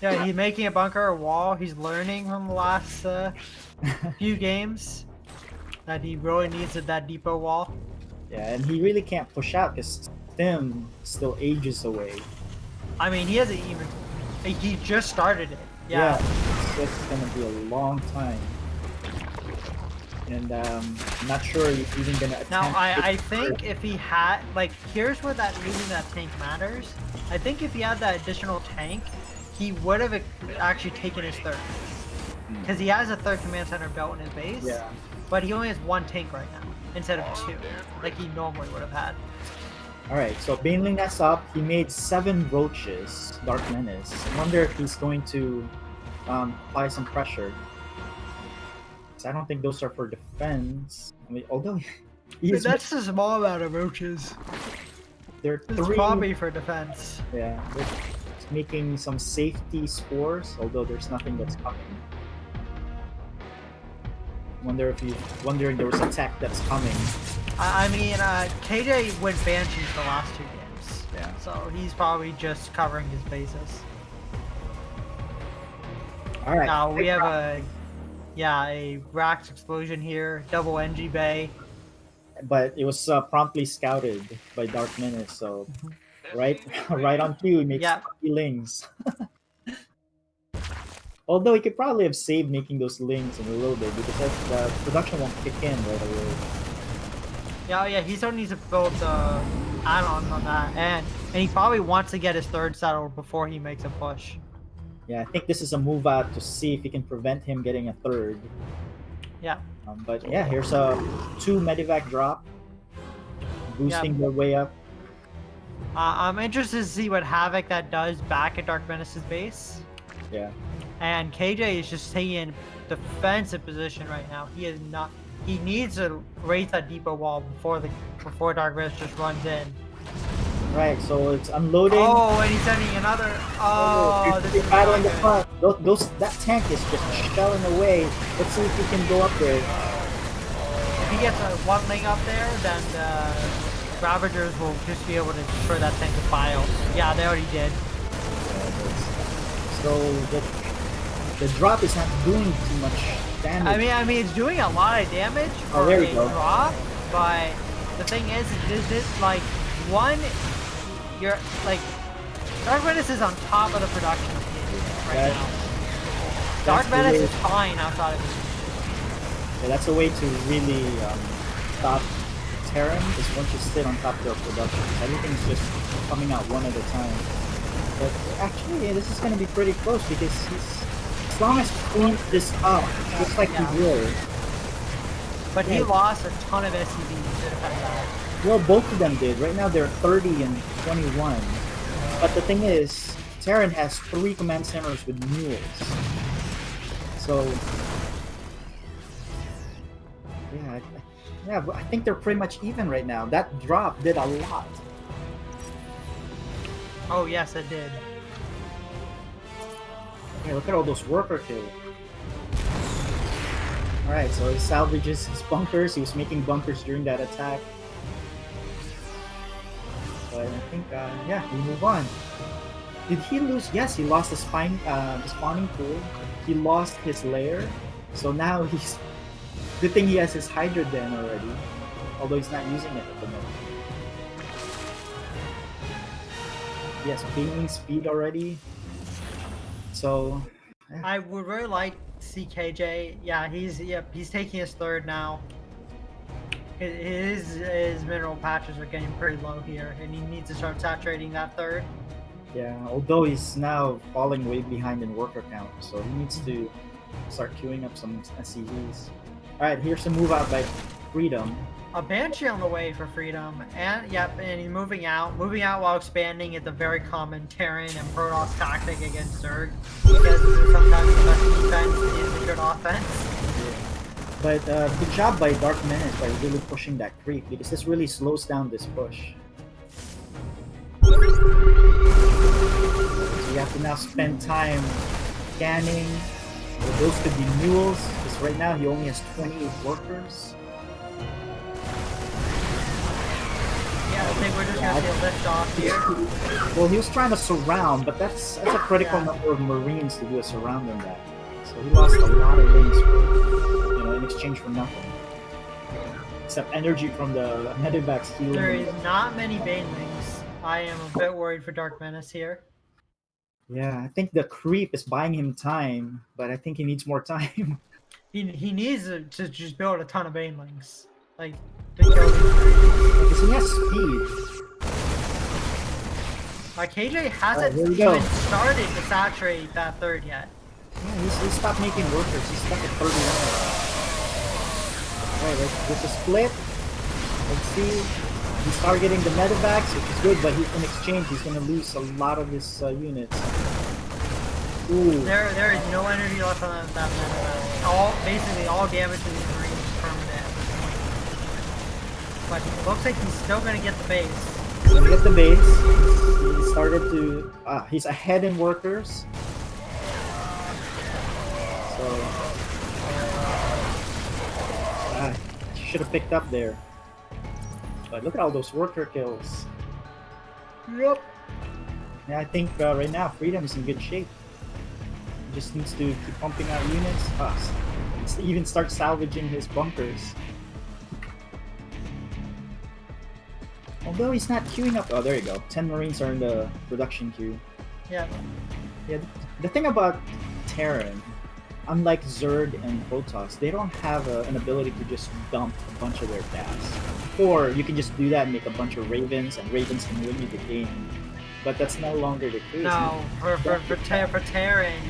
Yeah, he's making a bunker, a wall. He's learning from the last few games that he really needs that depot wall. Yeah, and he really can't push out because Stim still ages away. I mean, he hasn't even. He just started it. Yeah, Yeah. it's gonna be a long time. And I'm not sure he's even gonna attempt. Now, I to- think if he had, like, here's where that losing that tank matters. I think if he had that additional tank, he would have actually taken his third. Because he has a third command center built in his base, Yeah. but he only has one tank right now, instead of two, like he normally would have had. Alright, so baneling that's up. He made 7 roaches, DarkMenace. I wonder if he's going to apply some pressure. 'Cause I don't think those are for defense. I mean, although he's That's a small amount of roaches. they're It's 3. probably for defense. Yeah, they're making some safety spores, although there's nothing that's coming. Wondering there was a tech that's coming. I mean, KJ went Banshees the last 2 games. Yeah. So he's probably just covering his bases. Alright. Now we have a Rax explosion here, double NG Bay. But it was promptly scouted by DarkMenace, so right on cue he makes Yeah. 50 lings. Although he could probably have saved making those lings in a little bit because the production won't kick in right away. Yeah, yeah, he still needs to build the add-ons on that, and he probably wants to get his third settled before he makes a push. Yeah, I think this is a move out to see if he can prevent him getting a third. Yeah. But yeah, here's a 2 medivac drop, boosting their way up. I'm interested to see what Havoc that does back at DarkMenace's base. Yeah. And KJ is just taking defensive position right now. He is not. He needs to raise that depot wall before DarkMenace just runs in. Right, so it's unloading. Oh, and he's sending another. Oh, this is battle not in the good. front. That tank is just shelling away. Let's see if we can go up there. If he gets a 1 ling up there, then the Ravagers will just be able to destroy that tank with files. Yeah, they already did. So the drop is not doing too much damage. I mean, it's doing a lot of damage Oh, for there a we go. drop, but the thing is this like one, you're like DarkMenace is on top of the production of the right now. That's the DarkMenace way- is fine outside of it. Yeah, that's a way to really stop Terran is once you sit on top of their production. Everything's just coming out one at a time. But actually, yeah, this is going to be pretty close because as long as he cleans this up, looks like Yeah. he will. But he Yeah. lost a ton of SCVs to defend that. Well, both of them did. Right now they're 30 and 21. But the thing is, Terran has 3 command centers with mules. So, yeah, I think they're pretty much even right now. That drop did a lot. Oh yes, it did. Okay, look at all those worker kills. Alright, so he salvages his bunkers. He was making bunkers during that attack. But I think, yeah, we move on. Did he lose? Yes, he lost the spawning pool. He lost his lair. So now he's... Good thing he has his Hydra Den already. Although he's not using it at the moment. He has pinging speed already. So... I would really like to see KJ. Yeah, he's taking his third now. His mineral patches are getting pretty low here, and he needs to start saturating that third. Yeah, although he's now falling way behind in worker count, so he needs to start queuing up some SCVs. Alright, here's a move out by Freedom. A Banshee on the way for Freedom, and yep, and he's moving out. Moving out while expanding is a very common Terran and Protoss tactic against Zerg, because sometimes the best defense is a good offense. But good job by DarkMenace by really pushing that creep, because this really slows down this push. So you have to now spend time scanning. Well, those could be mules, because right now he only has 28 workers. Yeah, I think we're just gonna see a lift off here. Well, he was trying to surround, but that's a critical number of Marines to do a surround on that. So he lost a lot of lanes, in exchange for nothing. Except energy from the medevacs healing. There is not many banelings. I am a bit worried for DarkMenace here. Yeah, I think the creep is buying him time, but I think he needs more time. He needs to just build a ton of banelings, like to kill these creeps. Because he has speed. KJ hasn't here we go. even started to saturate that third yet. Yeah, he stopped making workers. He's stuck at 31. Alright, there's a split. Let's see. He's targeting the medevacs, which is good, but in exchange, he's going to lose a lot of his units. Ooh. There is no energy left on that medevac. Basically all damage to these marines is permanent at this point. But it looks like he's still going to get the base. He's going to get the base. He started to... he's ahead in workers. So... should have picked up there. But look at all those worker kills. Yep. Yeah, I think right now Freedom is in good shape. He just needs to keep pumping out units. Even start salvaging his bunkers. Although he's not queuing up. Oh, there you go. 10 Marines are in the production queue. Yeah. Yeah. The thing about Terran, unlike Zerg and Protoss, they don't have an ability to just dump a bunch of their gas. Or you can just do that and make a bunch of Ravens, and Ravens can win you the game. But that's no longer the case. No, for Terran,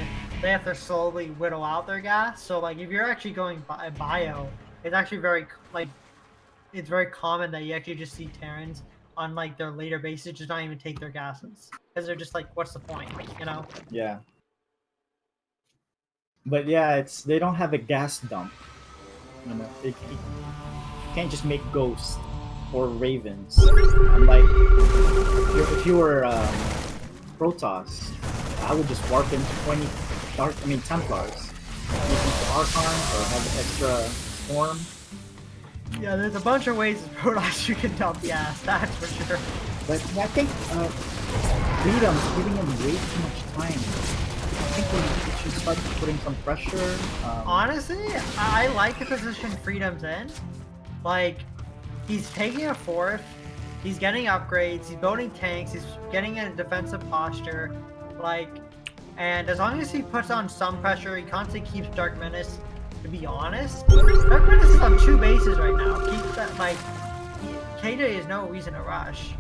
they have to slowly whittle out their gas. So like if you're actually going bio, it's actually very it's very common that you actually just see Terrans on like their later bases just not even take their gases because they're just like, what's the point, you know? Yeah. But yeah, they don't have a gas dump. You know, you can't just make ghosts or ravens. Unlike if you were Protoss, I would just warp into 20 Templars. Using Archons or have an extra storm. Yeah, there's a bunch of ways in Protoss you can dump gas, that's for sure. But I think Freedom's giving him way too much time. I think we should start putting some pressure. Honestly, I like the position Freedom's in. Like, he's taking a fourth, he's getting upgrades, he's building tanks, he's getting in a defensive posture. Like, and as long as he puts on some pressure, he constantly keeps DarkMenace. To be honest, DarkMenace is on 2 bases right now. Keep that, like, KJ is no reason to rush.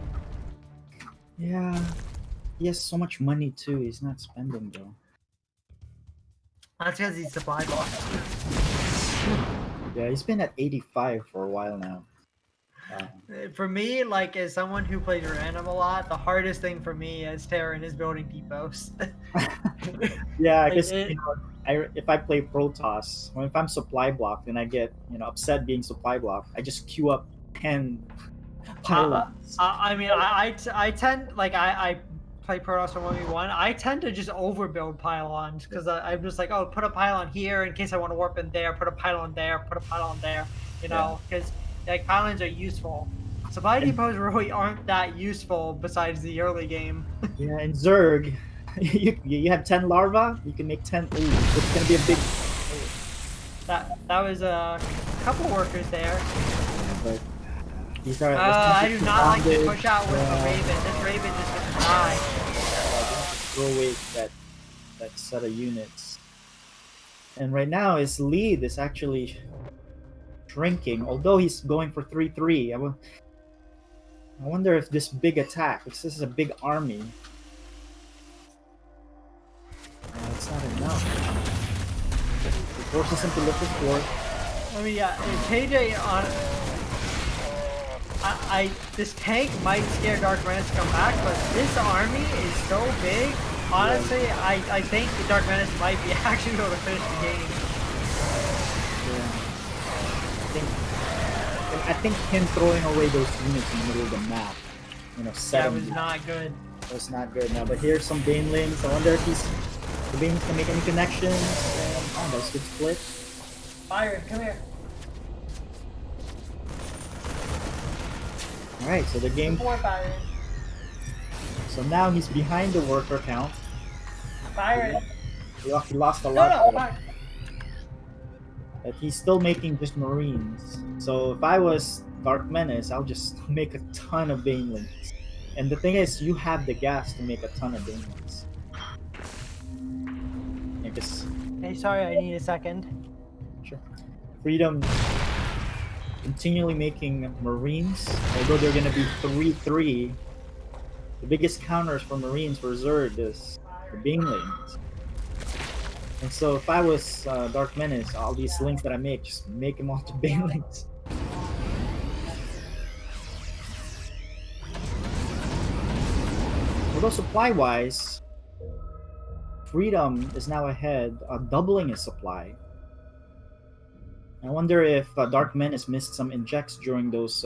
Yeah, he has so much money too. He's not spending though. That's because he's supply blocked. Yeah, he's been at 85 for a while now. For me, like, as someone who plays random a lot, the hardest thing for me as Terran is building depots. Yeah, I Like, guess if I play Protoss, or if I'm supply blocked and I get upset being supply blocked, I just queue up 10 pylons. I mean, I tend, like, I play Protoss on 1v1. I tend to just overbuild pylons because I'm just like, oh, put a pylon here in case I want to warp in there, put a pylon there, put a pylon there, you know, because like pylons are useful. Supply depots really aren't that useful besides the early game. Yeah, in Zerg, you have 10 larvae, you can make 10. Ooh, it's gonna be a big. That was a couple workers there. Yeah, but these are. I do not like to push out with the Raven. This Raven just gonna die. Throw away that set of units. And right now his lead is actually shrinking, although he's going for 3-3. I wonder if this big attack, because this is a big army, it's not enough. It forces him to look his board. I mean, yeah, KJ on. This tank might scare DarkMenace to come back, but this army is so big. Honestly, I think the DarkMenace might be actually able to finish the game. Yeah. I think him throwing away those units in the middle of the map, That was not good. That was not good. Now, but here's some Banelings. I wonder if the Banelings can make any connections. Oh, that was a good split. Byron, come here. Alright, so the game. More Byron. So now he's behind the worker count. Byron. He lost a lot. No. But he's still making just Marines. So if I was DarkMenace, I'll just make a ton of Banelings. And the thing is, you have the gas to make a ton of Banelings. Because Hey, sorry, I need a second. sure. Freedom continually making Marines, although they're gonna be 3-3. The biggest counters for Marines for Zerg is the Banelings. And so if I was DarkMenace, all these links that I make, just make them all to Banelings. Although supply-wise, Freedom is now ahead, doubling his supply. I wonder if DarkMenace missed some injects during those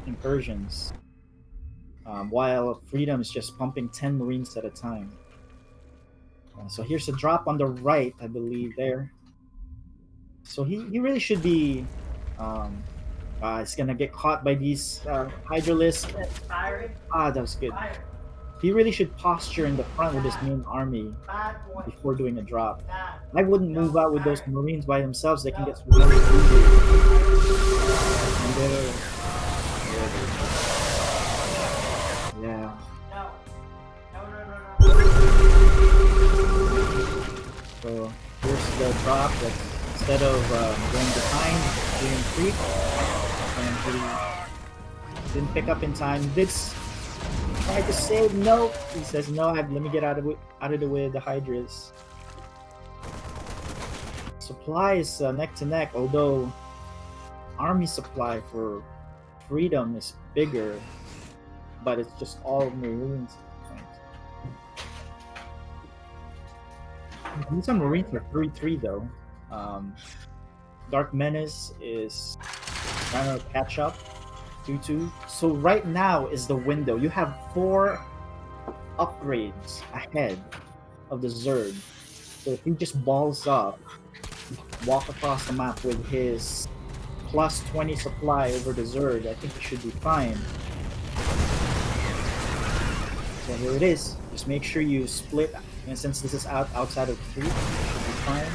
incursions, while Freedom is just pumping 10 Marines at a time. So here's a drop on the right, I believe, there. So he really should be... he's gonna get caught by these Hydralisks. Ah, that was good. He really should posture in the front with his main army before doing a drop. I wouldn't move out with those Marines by themselves. They can get really easy. And yeah. So here's the drop. That instead of going behind, doing creep, and he didn't pick up in time. This tried to save. No, he says no. Let me get out of the way of the Hydras. Supply is neck to neck, although army supply for Freedom is bigger, but it's just all Marines. These are Marines are 3-3 though. DarkMenace is trying to catch up. 2-2. So right now is the window. You have 4 upgrades ahead of the Zerg. So if he just balls up, walk across the map with his plus 20 supply over the Zerg, I think he should be fine. So here it is. Just make sure you split, and since this is outside of 3, it should be fine.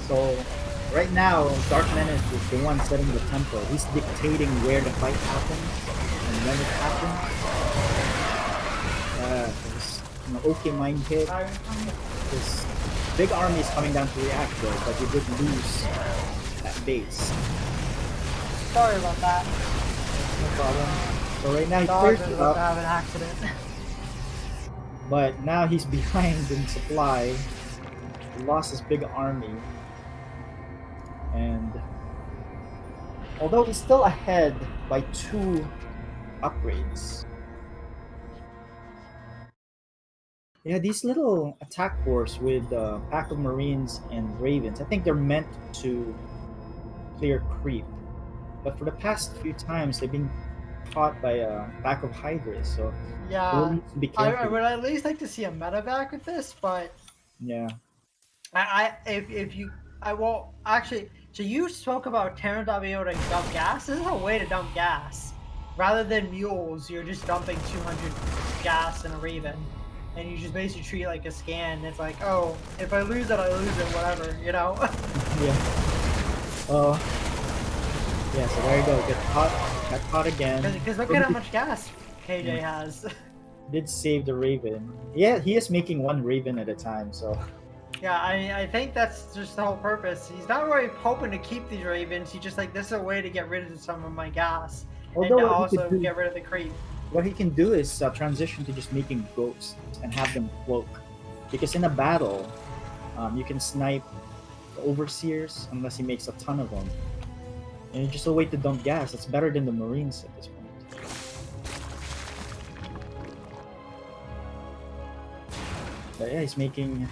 So right now, DarkMenace is the one setting the tempo. He's dictating where the fight happens and when it happens. There's okay mind hit. This big army is coming down to react though, but he did lose that base. Sorry about that. No problem. So right now he Dog clears was it about to up, have an accident. but now he's behind in supply. He lost his big army. And although he's still ahead by 2 upgrades. Yeah, these little attack force with a pack of Marines and Ravens, I think they're meant to clear creep. But for the past few times, they've been caught by a pack of Hydras, so Yeah, really need to be I careful. would at least like to see a medevac with this, but Yeah. if you well actually, so you spoke about Terran not being able to dump gas. This is a way to dump gas. Rather than mules, you're just dumping 200 gas in a Raven, and you just basically treat it like a scan. It's like, oh, if I lose it, I lose it, whatever, you know. Yeah. Yeah, so there you go. Got caught again. Because look at how much gas KJ has. Did save the Raven. Yeah, he is making 1 Raven at a time, so Yeah, I think that's just the whole purpose. He's not really hoping to keep these Ravens. He's just like, this is a way to get rid of some of my gas. although and to what he also could do- get rid of the creep. what he can do is transition to just making ghosts and have them cloak, because in a battle you can snipe the overseers unless he makes a ton of them, and it's just a way to dump gas. It's better than the Marines at this point. But yeah, he's making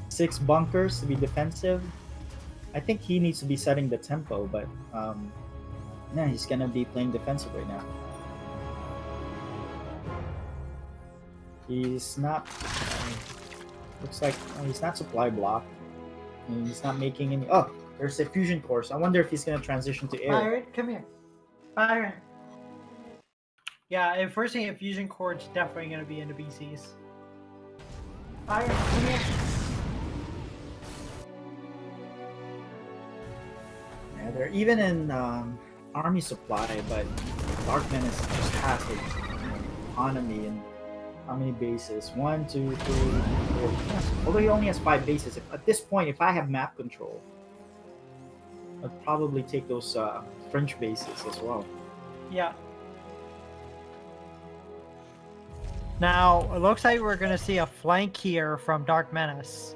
6 bunkers to be defensive. I think he needs to be setting the tempo, but yeah, he's gonna be playing defensive right now. He's not. Looks like he's not supply block. And he's not making any. Oh, there's a fusion course. I wonder if he's gonna transition to air. Byron, come here. Byron. Yeah, if we're seeing a fusion core, it's definitely going to be into BCs. Byron, come here. Yeah, they're even in army supply, but DarkMenace just has the economy and how many bases? 1, 2, 3, 4. Although he only has 5 bases. At this point, if I have map control, I'd probably take those French bases as well. Yeah. Now, it looks like we're going to see a flank here from DarkMenace.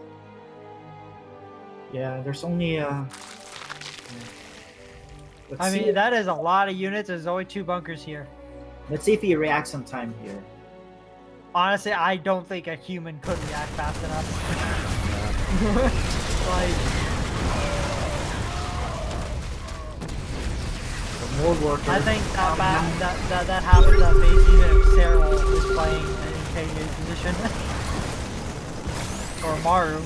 Yeah, there's only I mean, that is a lot of units. There's only 2 bunkers here. Let's see if he reacts on time here. Honestly, I don't think a human could react fast enough. Like, The more workers. I think that happens at base even if Cyril is playing in KJ's position. Or Maru.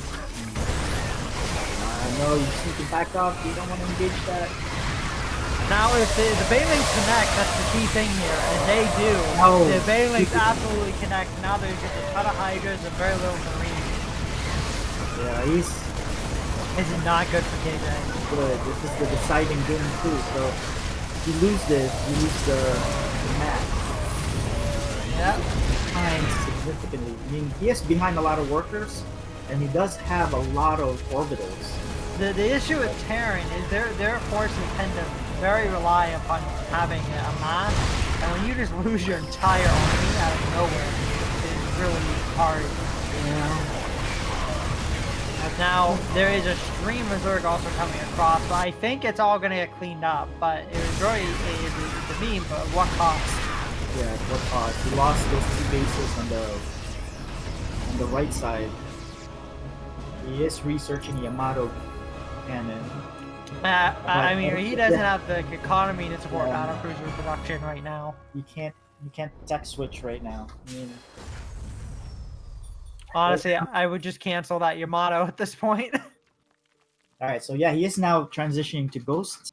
No, you just need to back up. You don't want to engage that. Now, if the Banelinks connect, that's the key thing here, and they do. No. The Banelinks absolutely connect. Now there's just a ton of Hydras and very little Marines. Yeah, This is not good for KJ. good. This is the deciding game too. So if you lose this, you lose the match. Yeah. Behind significantly. I mean, he is behind a lot of workers, and he does have a lot of orbitals. The issue with Terran is their forces tend to very rely upon having a mass, and when you just lose your entire army out of nowhere, it's really hard. Now, there is a stream of Zerg also coming across, but I think it's all going to get cleaned up, but it was really it's a meme, but what cost? Yeah, what cost? He lost those 2 bases on the right side. He is researching Yamato cannon. I mean, he doesn't have the economy to support battlecruiser production right now. You can't tech switch right now. I mean, Honestly, I would just cancel that Yamato at this point. Alright, so yeah, he is now transitioning to Ghost.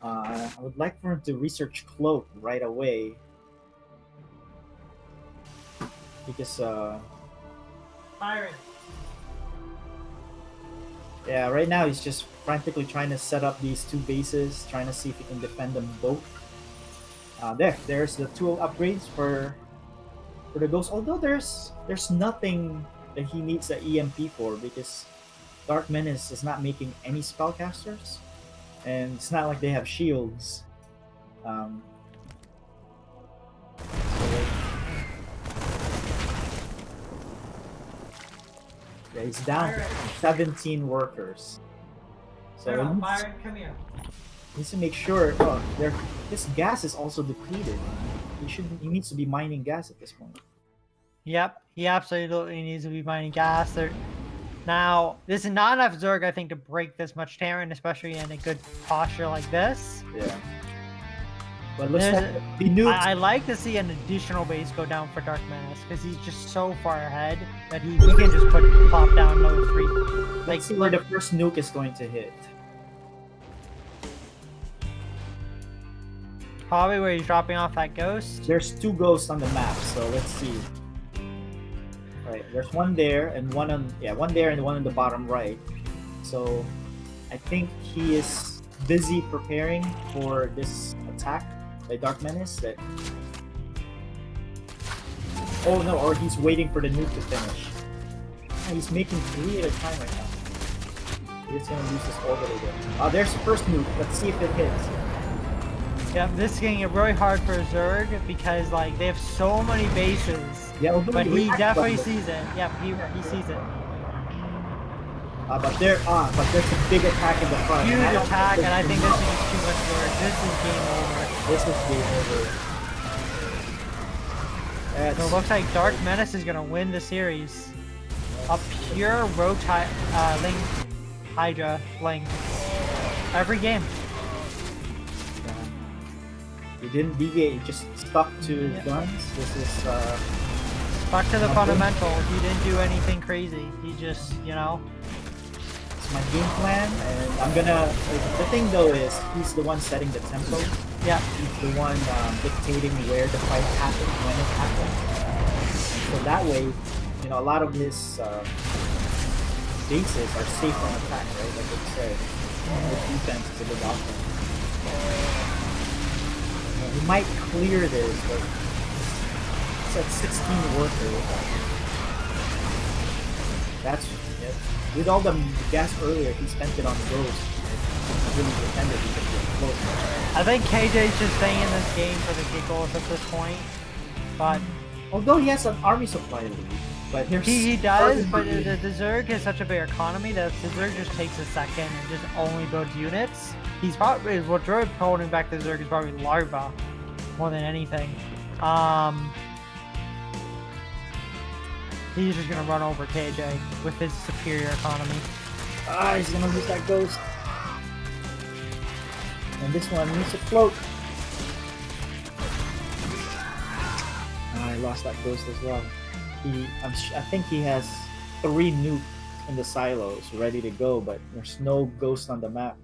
I would like for him to research Cloak right away. Because, Byron. yeah, right now he's just frantically trying to set up these 2 bases, trying to see if he can defend them both. There's the tool upgrades for the Ghost. Although there's nothing that he needs the EMP for, because DarkMenace is not making any spellcasters, and it's not like they have shields. Yeah, he's down to 17 workers. So Byron, come here. he needs to make sure. This gas is also depleted. He needs to be mining gas at this point. Yep, he absolutely needs to be mining gas. Now, this is not enough Zerg, I think, to break this much Terran, especially in a good posture like this. Yeah. But looks like the nukes. I like to see an additional base go down for DarkMenace, because he's just so far ahead that he can just plop down another 3. Let's see where the first nuke is going to hit. Probably where he's dropping off that ghost. There's 2 ghosts on the map, so let's see. Right, there's one there and one there and one on the bottom right. So I think he is busy preparing for this attack by DarkMenace. Or he's waiting for the nuke to finish. Yeah, he's making 3 at a time right now. He's gonna use this orbital there. There's the first nuke. Let's see if it hits. Yeah, this is getting it really hard for Zerg because like they have so many bases. Yeah, but he definitely sees it. Yeah, he sees it. But there's a big attack in the front. Huge attack, and I think this is too much work. This is game over. This is game over. So it looks like DarkMenace is gonna win the series. A pure Link Hydra Link. Every game. He didn't deviate, he just stuck to his guns. This is stuck to the fundamentals. He didn't do anything crazy. He just, it's my game plan, and I'm gonna. The thing though is, he's the one setting the tempo. Yeah. He's the one dictating where the fight happens, when it happens. And so that way, a lot of his bases are safe from attack, right? Like I said. If defense is a good offense. He might clear this, but it's at 16 workers. That's it. With all the gas earlier, he spent it on Ghost. Really defended because he was close. I think KJ's just staying in this game for the giggles at this point. But although he has an army supply lead, but here's he does, but the Zerg has such a big economy that if the Zerg just takes a second and just only builds units, he's probably what Droid holding back the Zerg is probably Larva more than anything. He's just gonna run over KJ with his superior economy. Ah, he's gonna lose that Ghost. And this one needs to float. I lost that Ghost as well. I think he has 3 nukes in the silos ready to go, but there's no Ghost on the map.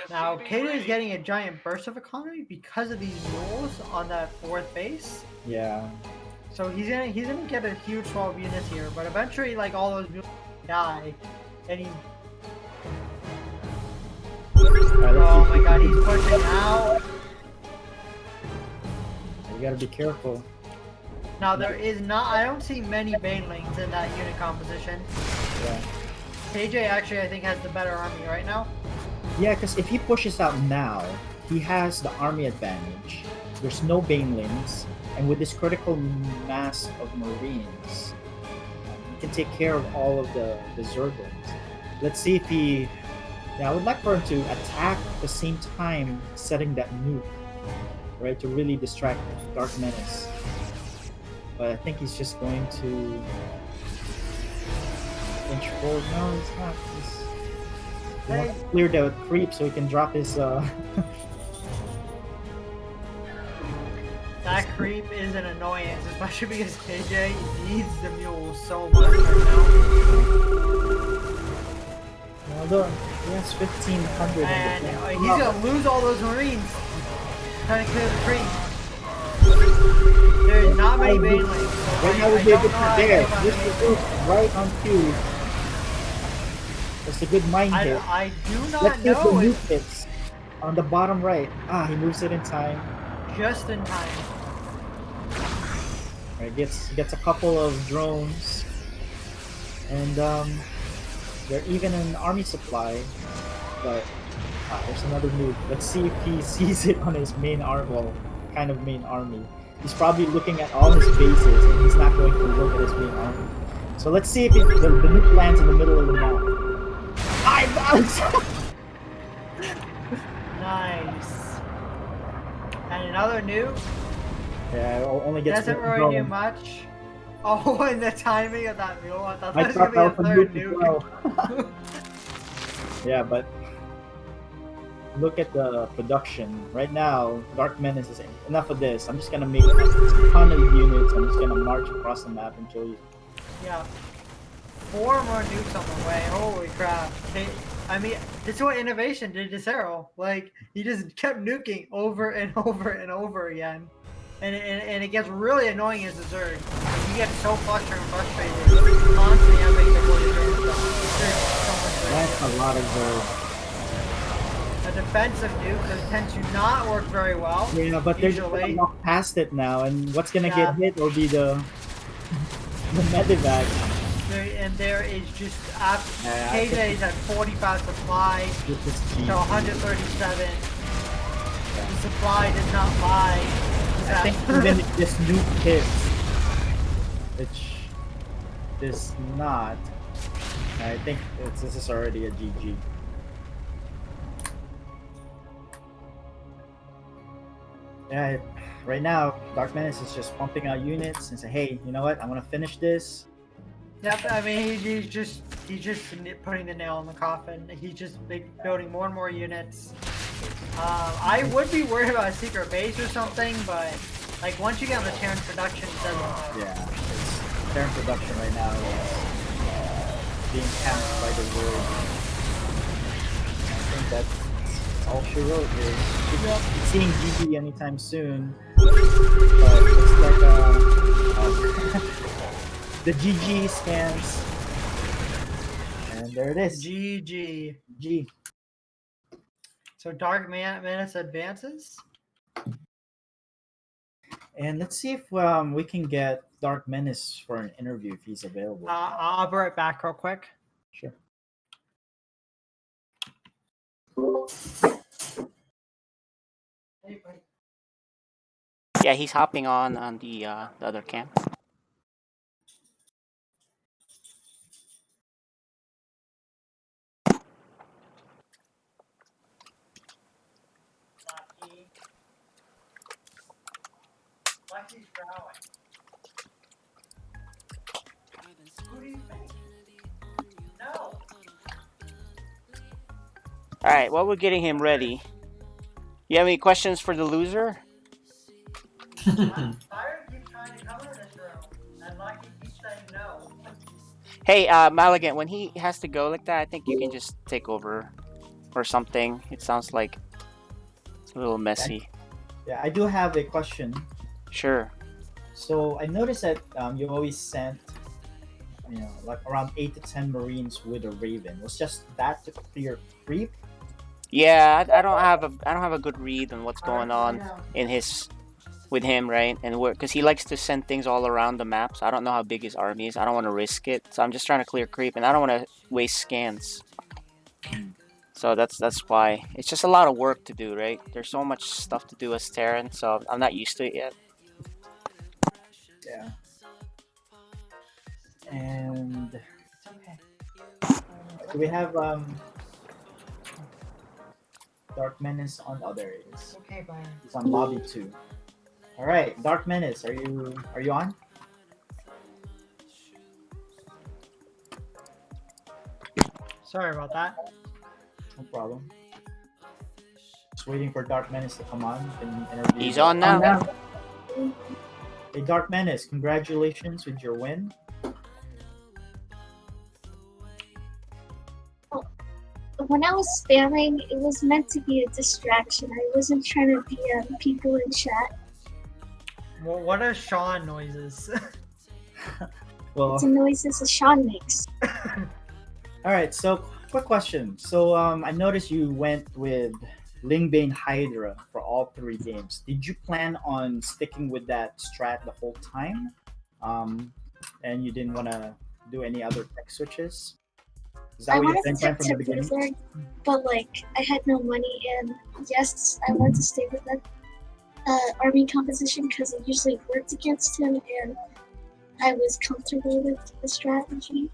Now, KJ is getting a giant burst of economy because of these mules on that 4th base. Yeah. So he's gonna get a huge 12 units here, but eventually, like, all those mules die, and he. Right, Oh my god, he's pushing out. You gotta be careful. Now there is not. I don't see many banelings in that unit composition. Yeah. KJ actually, I think, has the better army right now. Yeah, because if he pushes out now, he has the army advantage. There's no banelings, and with this critical mass of Marines, he can take care of all of the Zerglings. Let's see if he. Yeah, I would like for him to attack at the same time setting that nuke, right, to really distract DarkMenace. But I think he's just going to inch forward. No, he's not. He wants to clear the creep so he can drop his. That creep is an annoyance, especially because KJ needs the mules so much right now. Although he has 1,500. And he's gonna lose all those Marines trying to clear the creep. There's not many banelings. So Right now would be a good there. This is right on cue. That's a good mind hit. I do not Let's see if the know nuke if hits on the bottom right. Ah, he moves it in time. just in time. Right, gets a couple of drones, and they're even an army supply. But there's another nuke. Let's see if he sees it on his main army. Well, kind of main army. He's probably looking at all his bases, and he's not going to look at his main army. So let's see if the nuke lands in the middle of the map. I bounced! Nice. And another nuke. Yeah, it only gets Doesn't one really drone. do much. Oh, and the timing of that mule. I thought that I was thought gonna that be was a a third nuke as nuke. well. Yeah, but look at the production. Right now, DarkMenace is enough of this. I'm just gonna make a ton of units. I'm just gonna march across the map and show you. Yeah. 4 more nukes on the way. Holy crap. I mean, this is what innovation did to Cero. Like, he just kept nuking over and over and over again. And it gets really annoying as a Zerg. You get so frustrated constantly having to go to stuff. That's a lot of A defensive nuke that tends to not work very well. yeah, but they're just Usually. gonna walk past it now, and what's gonna Yeah. get hit will be the medevac. There is just Yeah, I KJ's at 45 supply This is cheap. to 137. The supply does not buy. I think even if this nuke hits, which does not, I think this is already a GG. Yeah, right now, DarkMenace is just pumping out units and say, hey, you know what? I want to finish this. Yep, I mean he's just putting the nail in the coffin. He's just building more and more units. I would be worried about a secret base or something, but like once you get on the Terran production, it doesn't matter. Yeah, it's Terran production right now is being camped by the world. I think that's all she wrote is she's not seeing GG anytime soon, but it's like the GG scans And there it is. GG. G. So DarkMenace advances. And let's see if we can get DarkMenace for an interview if he's available. I'll be right back real quick. Sure. Yeah, he's hopping on the other cam. Lucky's growling. Who do you think? No. All right, while we're getting him ready, you have any questions for the loser? Fire keeps trying to come in this room, and Lucky keeps saying no. Hey, Maligan, when he has to go like that, I think you can just take over or something. It sounds like it's a little messy. Yeah, I do have a question. Sure. So I noticed that you always sent, like around 8 to 10 Marines with a Raven. Was just that to clear creep? Yeah, I don't have a good read on what's going on in with him, right? And because he likes to send things all around the map, so I don't know how big his army is. I don't want to risk it, so I'm just trying to clear creep, and I don't want to waste scans. So that's why it's just a lot of work to do, right? There's so much stuff to do as Terran, so I'm not used to it yet. Yeah. And It's okay. do we have DarkMenace on? Oh, there he is. Okay, Byron. He's on lobby 2. All right, DarkMenace, are you on? Sorry about that. No problem. Just waiting for DarkMenace to come on. Can interview. He's on now. Hey, DarkMenace, congratulations with your win. When I was spamming, it was meant to be a distraction. I wasn't trying to DM people in chat. Well, what are Sean noises? Well, It's a noises that Sean makes. all right. So, quick question. So, I noticed you went with Lingbane Hydra for all 3 games. Did you plan on sticking with that strat the whole time? And you didn't want to do any other tech switches? Is that I what you wanted to think stick from to the beginning? Blizzard, but I had no money, and yes, I wanted to stay with that army composition because it usually worked against him, and I was comfortable with the strategy.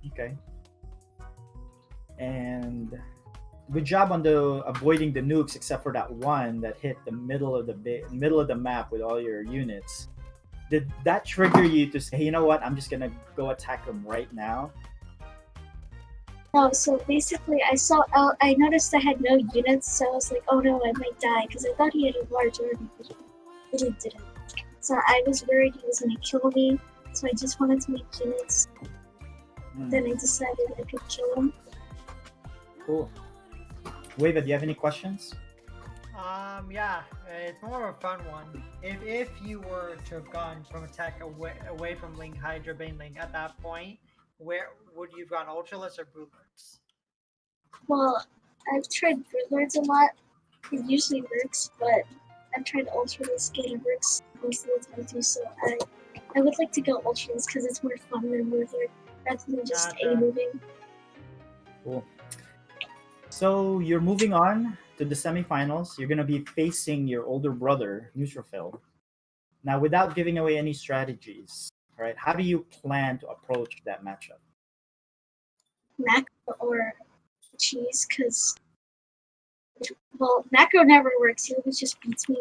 Okay. And good job on avoiding the nukes, except for that one that hit the middle of the map with all your units. Did that trigger you to say, you know what, I'm just gonna go attack them right now? No, so basically, I noticed I had no units, so I was like, oh no, I might die, because I thought he had a large army, but he didn't. So I was worried he was going to kill me, so I just wanted to make units. Then I decided I could kill him. Cool. Wava, do you have any questions? Yeah, it's more of a fun one. If you were to have gone from attack away from Ling Hydra Bane Ling at that point, where would you have gone, Ultraless or Broodlords? Well, I've tried Broodlords a lot. It usually works, but I've tried Ultraless and it works most of the time too, so I would like to go Ultraless because it's more fun than Broodlord, rather than just Gotcha. A-moving. Cool. So you're moving on to the semifinals. You're going to be facing your older brother, Neutrophil. Now, without giving away any strategies, all right, how do you plan to approach that matchup? Macro or cheese, because macro never works. He always just beats me.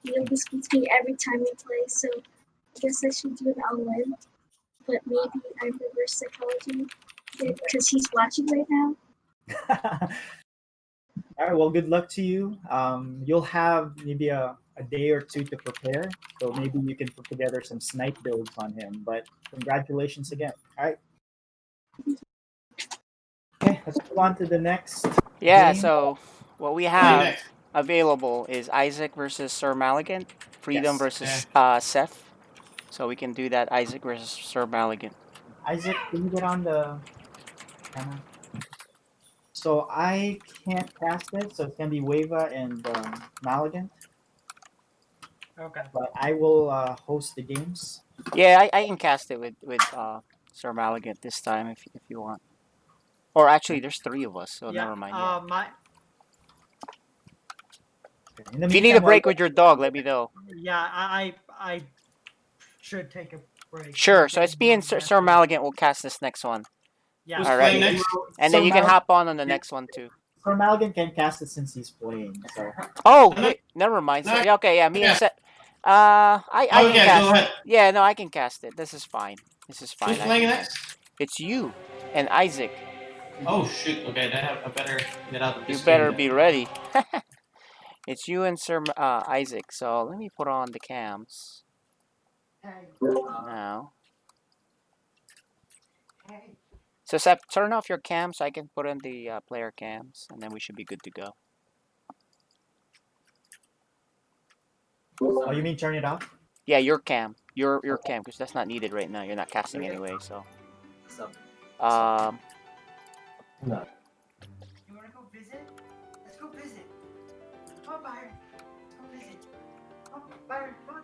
He always beats me every time we play, so I guess I should do an all-in. But maybe I'm reverse psychology because he's watching right now. All right, well, good luck to you. You'll have maybe a day or two to prepare, so maybe you can put together some snipe builds on him. But congratulations again. All right. Okay, let's move on to the next. Yeah, game. so what we have available is Isaac versus Sir Maligan, Freedom Yes. versus Seth. So we can do that Isaac versus Sir Maligan. Isaac, can you get on the Camera. So I can't cast it, so it's gonna be Wava and Maligant. Okay. But I will host the games. Yeah, I can cast it with Sir Maligant this time if you want. Or actually, there's 3 of us, so Yeah. never mind. Yeah. In the If you need a meantime, break with your dog, let me know. Yeah, I should take a break. Sure. Like, So it's me and Sir Maligant will cast this next one. Yeah. Who's Alright. playing next? And then Sir you can Maligant- hop on the next one too. Sir Maligan can cast it since he's playing. So Oh, No, wait, never mind. So, no. yeah, okay, yeah, me and Yeah. Seth. I can Okay, cast. go ahead. Yeah, no, I can cast it. This is fine. This is fine. Who's I playing can next? cast it. It's you and Isaac. Oh shoot! Okay, then I better get out of You this. better game be ready. It's you and Sir Isaac. So let me put on the cams now. So Seth, turn off your cam so I can put in the player cams, and then we should be good to go. oh, you mean turn it off? Yeah, your cam, your cam, because that's not needed right now. You're not casting anyway. So, You wanna go visit? Let's go visit. Come on, Byron. Let's go visit. Come on, Byron. Come on.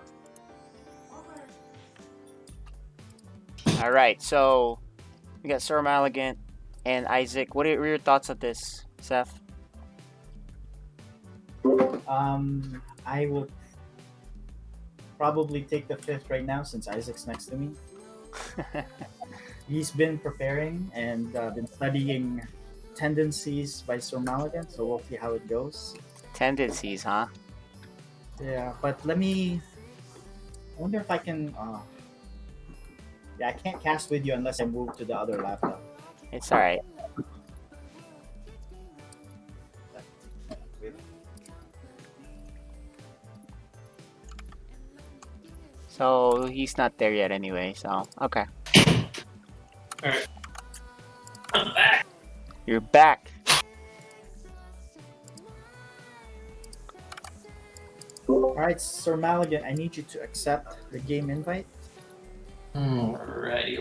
Come on, Byron. all right. So we got Sir Maligant and Isaac. What are your thoughts of this, Seth? I would probably take the 5th right now since Isaac's next to me. He's been preparing and been studying tendencies by Sir Maligan, so we'll see how it goes. Tendencies, huh? Yeah, but let me. I wonder if I can. Yeah, I can't cast with you unless I move to the other laptop. It's all right. So he's not there yet anyway. So okay. Alright. I'm back. You're back. Alright, Sir Maligan, I need you to accept the game invite. Ready.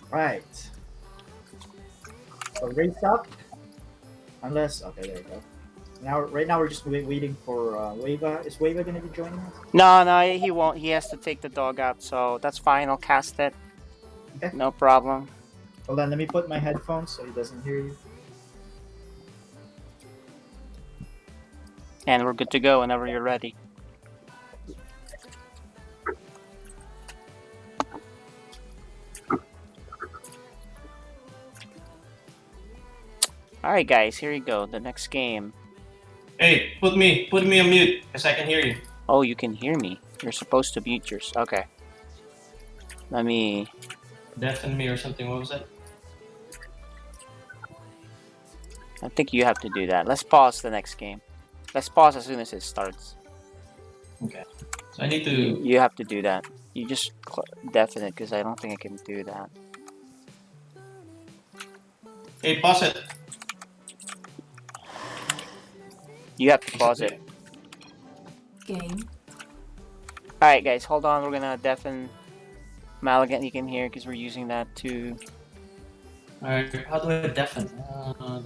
Right. So race up. Unless okay, there you go. Right now we're just waiting for Wava. Is Wava gonna be joining us? No, he won't. He has to take the dog out, so that's fine. I'll cast it. Okay. No problem. Hold on, let me put my headphones so he doesn't hear you. And we're good to go whenever you're ready. Alright guys, here you go. The next game. Hey, put me on mute, because I can hear you. Oh, you can hear me. You're supposed to mute yours. Okay. Let me... Deafen me or something, what was that? I think you have to do that. Let's pause the next game. Let's pause as soon as it starts. Okay. So I need to... You have to do that. You just deafen it, because I don't think I can do that. Hey, pause it. You have to pause it. Game. Alright guys, hold on. We're gonna deafen Maligant. You can hear because we're using that to Alright, how do I deafen?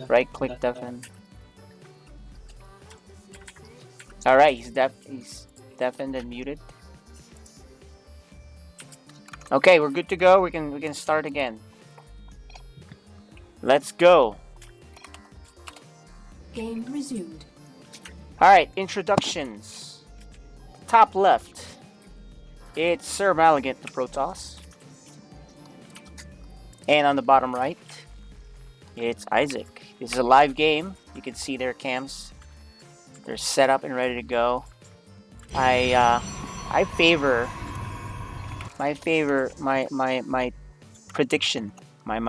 right click deafen. Alright, he's deafened and muted. Okay, we're good to go. We can start again. Let's go. Game resumed. Alright, introductions. Top left. It's Sir Maligant the Protoss. And on the bottom right, it's Isaac. This is a live game. You can see their cams. They're set up and ready to go. My prediction, my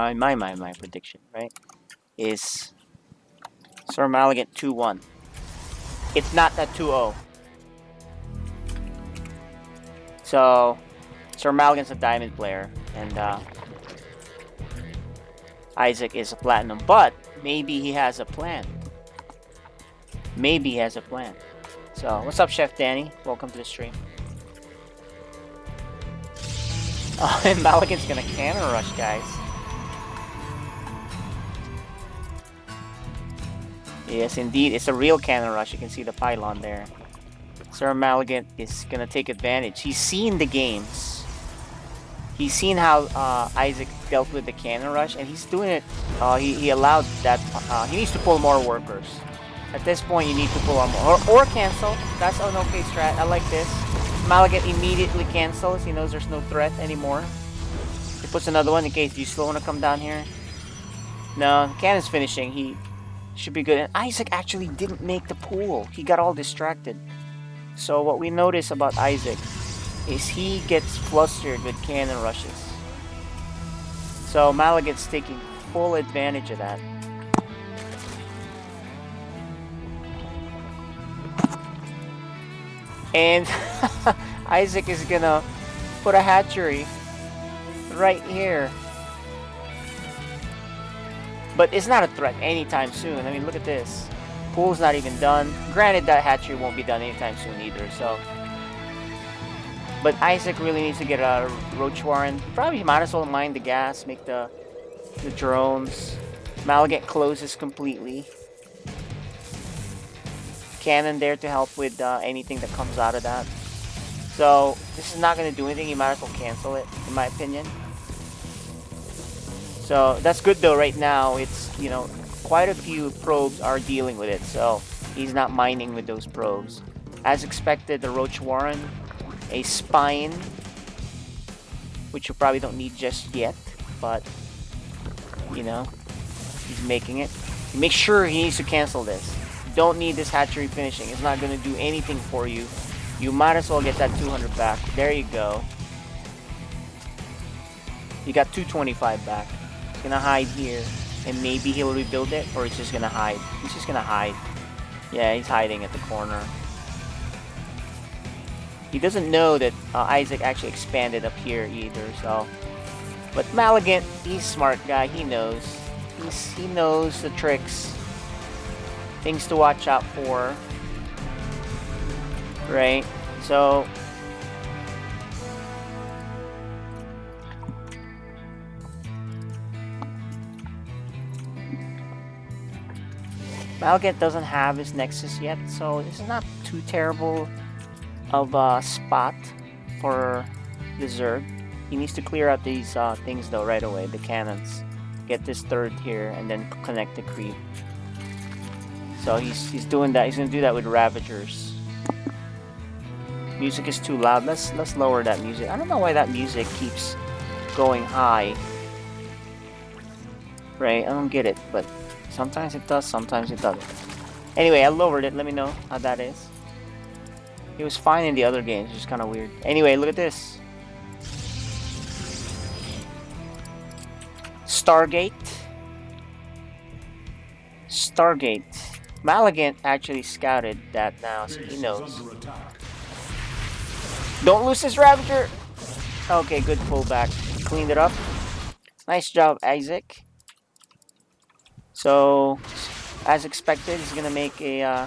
prediction, right, is Sir Maligant 2-1. It's not a 2-0. So, Sir Maligant's a diamond player, and Isaac is a platinum. But maybe he has a plan. maybe he has a plan. So, what's up, Chef Danny? Welcome to the stream. Oh, and Maligan's gonna cannon rush, guys. Yes, indeed, it's a real cannon rush. You can see the pylon there. Sir Maligan is gonna take advantage. He's seen the games. He's seen how Isaac dealt with the cannon rush, and he's doing it. He allowed that. He needs to pull more workers. At this point, you need to pull on more. Or cancel. That's an okay strat. I like this. Maligan immediately cancels. He knows there's no threat anymore. He puts another one in case you still want to come down here. No, cannon's finishing. He should be good. And Isaac actually didn't make the pool. He got all distracted. So what we notice about Isaac is he gets flustered with cannon rushes. So Maligan's taking full advantage of that. And Isaac is gonna put a hatchery right here. But it's not a threat anytime soon. I mean, look at this. Pool's not even done. Granted, that hatchery won't be done anytime soon either, so. But Isaac really needs to get a roach warren. Probably might as well mine the gas, make the drones. Maligan closes completely. Cannon there to help with anything that comes out of that. So this is not going to do anything. You might as well cancel it, in my opinion. So that's good though. Right now, it's, you know, quite a few probes are dealing with it. So he's not mining with those probes. As expected, the roach warren, a spine, which you probably don't need just yet, but you know, he's making it. Make sure he needs to cancel this. Don't need this hatchery finishing. It's not going to do anything for you. You might as well get that 200 back. There you go. You got 225 back. He's going to hide here. And maybe he'll rebuild it, or he's just going to hide. He's just going to hide. Yeah, he's hiding at the corner. He doesn't know that Isaac actually expanded up here either, so. But Maligan, he's a smart guy. He knows. He knows the tricks. Things to watch out for. Right? So. Maligan doesn't have his Nexus yet, so this is not too terrible of a spot for the Zerg. He needs to clear out these things though right away, the cannons. Get this third here and then connect the creep. So he's doing that. He's gonna do that with Ravagers. Music is too loud. Let's lower that music. I don't know why that music keeps going high. Right? I don't get it, but sometimes it does, sometimes it doesn't. Anyway, I lowered it. Let me know how that is. It was fine in the other games. It's just kind of weird. Anyway, look at this. Stargate. Stargate. Maligan actually scouted that now, so he knows. Don't lose this Ravager! Okay, good pullback. Cleaned it up. Nice job, Isaac. So, as expected, he's gonna make a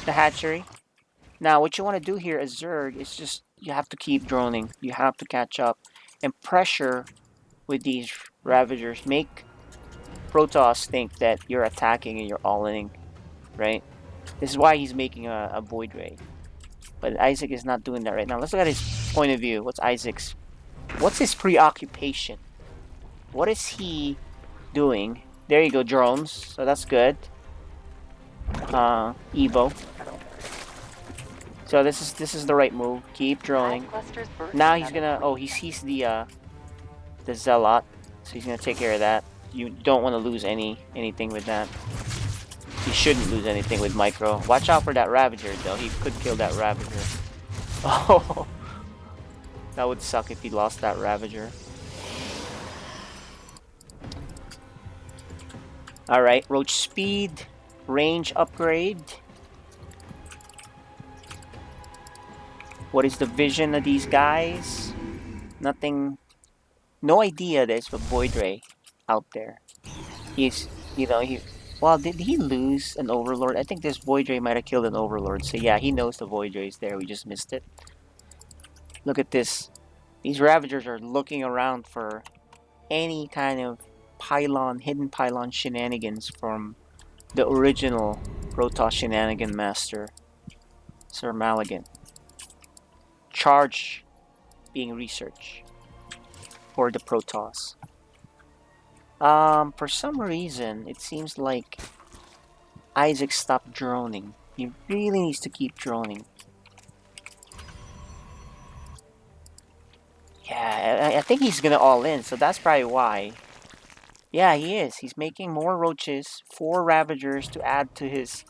the hatchery. Now, what you want to do here as Zerg is just, you have to keep droning. You have to catch up and pressure with these Ravagers. Make Protoss think that you're attacking and you're all-inning, right? This is why he's making a Void Ray. But Isaac is not doing that right now. Let's look at his point of view. What's his preoccupation? What is he doing? There you go, drones. So that's good. Evo. So this is the right move. Keep droning. Now he's gonna. Oh, he sees the Zealot, so he's gonna take care of that. You don't want to lose anything with that. You shouldn't lose anything with Micro. Watch out for that Ravager, though. He could kill that Ravager. Oh, that would suck if he lost that Ravager. All right, Roach speed, range upgrade. What is the vision of these guys? Nothing. No idea there's a Void Ray out there. He's, you know, Well, did he lose an Overlord? I think this Void Ray might have killed an Overlord. So yeah, he knows the Void Ray is there. We just missed it. Look at this. These Ravagers are looking around for any kind of pylon, hidden pylon shenanigans from the original Protoss shenanigan master, Sir Maligan. Charge being researched for the Protoss. For some reason, it seems like Isaac stopped droning. He really needs to keep droning. Yeah, I think he's gonna all in, so that's probably why. Yeah, he is. He's making more roaches, 4 Ravagers to add to his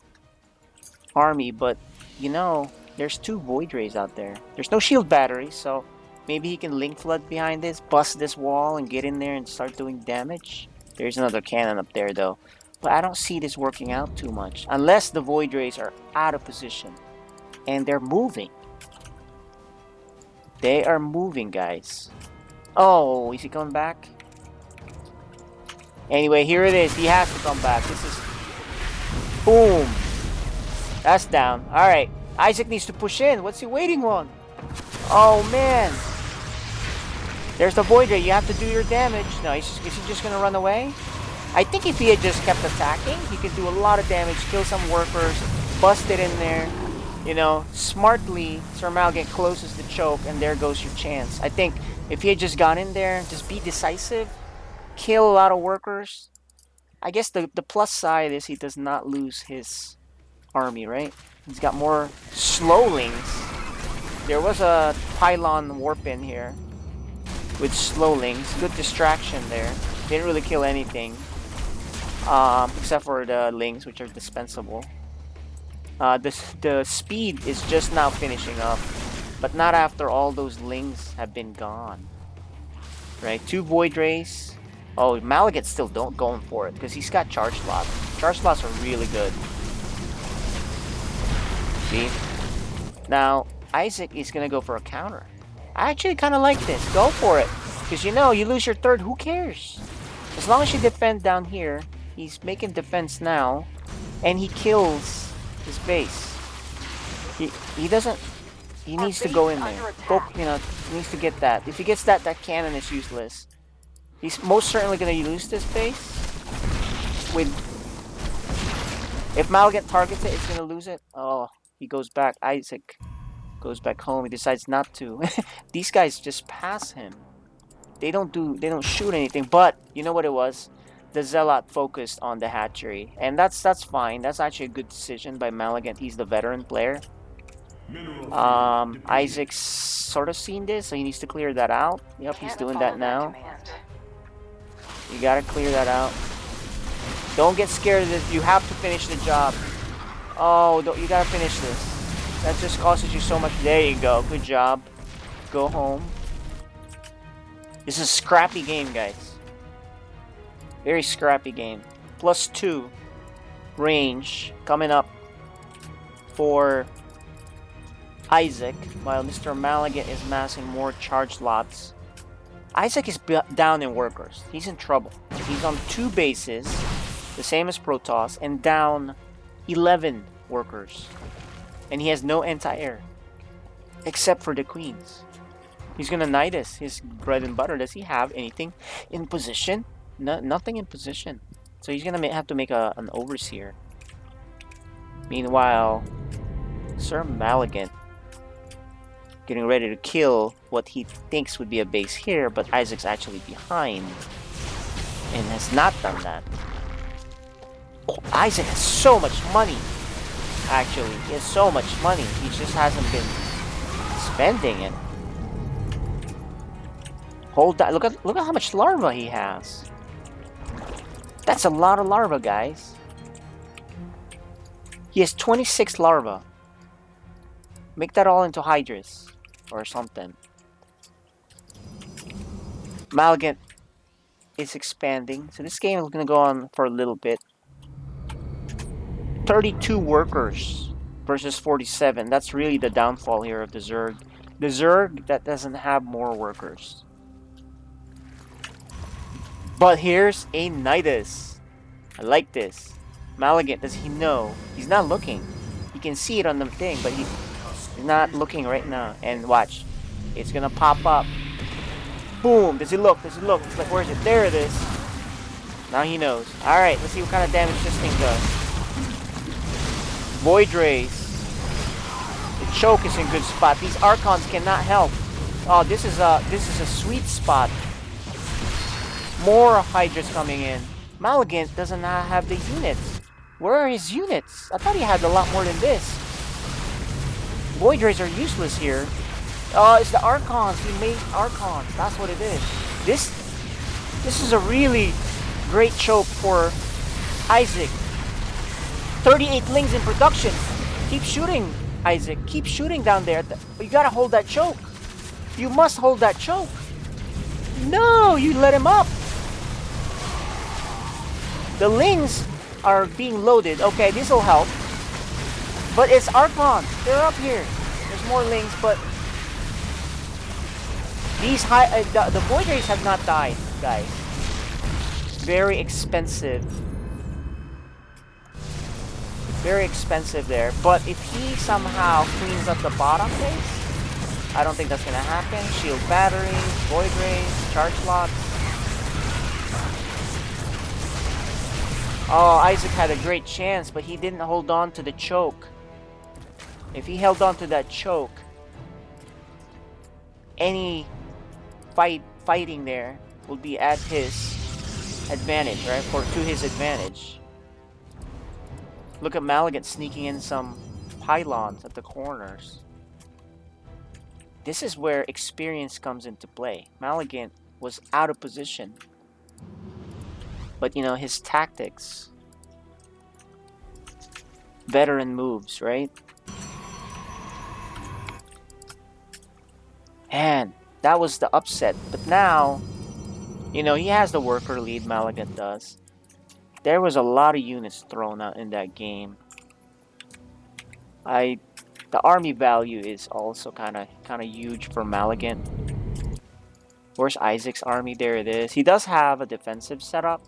army, but, you know, there's 2 Void Rays out there. There's no shield battery, so maybe he can link flood behind this, bust this wall, and get in there and start doing damage. There's another cannon up there, though. But I don't see this working out too much, unless the Void Rays are out of position. And they're moving. They are moving, guys. Oh, is he coming back? Anyway, here it is. He has to come back. This is... Boom. That's down. Alright. Isaac needs to push in. What's he waiting on? Oh, man. There's the Void Ray. You have to do your damage. No, is he just going to run away? I think if he had just kept attacking, he could do a lot of damage, kill some workers, bust it in there. You know, smartly, Sir Maligan closes the choke, and there goes your chance. I think if he had just gone in there, just be decisive, kill a lot of workers. I guess the plus side is he does not lose his army, right? He's got more slowlings. There was a pylon warp in here with slowlings. Good distraction there. Didn't really kill anything. Except for the lings, which are dispensable. The speed is just now finishing up, but not after all those lings have been gone. Right, 2 Void Rays. Oh, Maligan's still going for it because he's got charge slots. Charge slots are really good. See? Now, Isaac is gonna go for a counter. I actually kind of like this. Go for it, because you know you lose your third. Who cares? As long as you defend down here. He's making defense now, and he kills his base. He doesn't. He needs to go in there. Go, you know, he needs to get that. If he gets that, that cannon is useless. He's most certainly gonna lose this base. With if Maligan targets it, it's gonna lose it. Oh, he goes back. Isaac goes back home. He decides not to. These guys just pass him. They don't shoot anything. But you know what it was? The Zealot focused on the hatchery, and that's fine. That's actually a good decision by Maligan. He's the veteran player. Isaac's sort of seen this, so he needs to clear that out. Yep, he's doing that now. You gotta clear that out. Don't get scared of this. You have to finish the job. Oh, you gotta finish this. That just causes you so much. There you go. Good job. Go home. This is a scrappy game, guys. Very scrappy game. +2 range coming up for Isaac, while Mr. Maligan is massing more charge lots. Isaac is down in workers. He's in trouble. He's on 2 bases, the same as Protoss, and down 11 workers. And he has no anti-air, except for the queens. He's gonna knight us, his bread and butter. Does he have anything in position? No, nothing in position. So he's gonna have to make an overseer. Meanwhile, Sir Maligan getting ready to kill what he thinks would be a base here, but Isaac's actually behind and has not done that. Oh, Isaac has so much money. Actually, he has so much money. He just hasn't been spending it. Hold that. Look at how much larva he has. That's a lot of larva, guys. He has 26 larva. Make that all into hydras or something. Maligan is expanding, so this game is gonna go on for a little bit. 32 workers versus 47. That's really the downfall here of the Zerg. The Zerg that doesn't have more workers. But here's a Nidus. I like this. Maligant, does he know? He's not looking. He can see it on the thing, but he's not looking right now. And watch. It's gonna pop up. Boom! Does he look? Does he look? It's like, where is it? There it is. Now he knows. Alright, let's see what kind of damage this thing does. Void Rays. The choke is in good spot. These Archons cannot help. Oh, this is a sweet spot. More Hydras coming in. Maligant does not have the units. Where are his units? I thought he had a lot more than this. Void Rays are useless here. It's the Archons. He made Archons. That's what it is. This is a really great choke for Isaac. 38 lings in production. Keep shooting, Isaac. Keep shooting down there. You gotta hold that choke. You must hold that choke. No, you let him up. The lings are being loaded. Okay, this will help. But it's Archons. They're up here. There's more lings, but these the Void Rays have not died, guys. Very expensive. Very expensive there. But if he somehow cleans up the bottom base, I don't think that's gonna happen. Shield batteries, Void Rays, charge locks. Oh, Isaac had a great chance, but he didn't hold on to the choke. If he held on to that choke, any fighting there will be at his advantage, right? To his advantage. Look at Maligant sneaking in some pylons at the corners. This is where experience comes into play. Maligant was out of position. But, you know, his tactics. Veteran moves, right? And that was the upset. But now, you know, he has the worker lead, Maligant does. There was a lot of units thrown out in that game. The army value is also kind of huge for Maligant. Where's Isaac's army? There it is. He does have a defensive setup.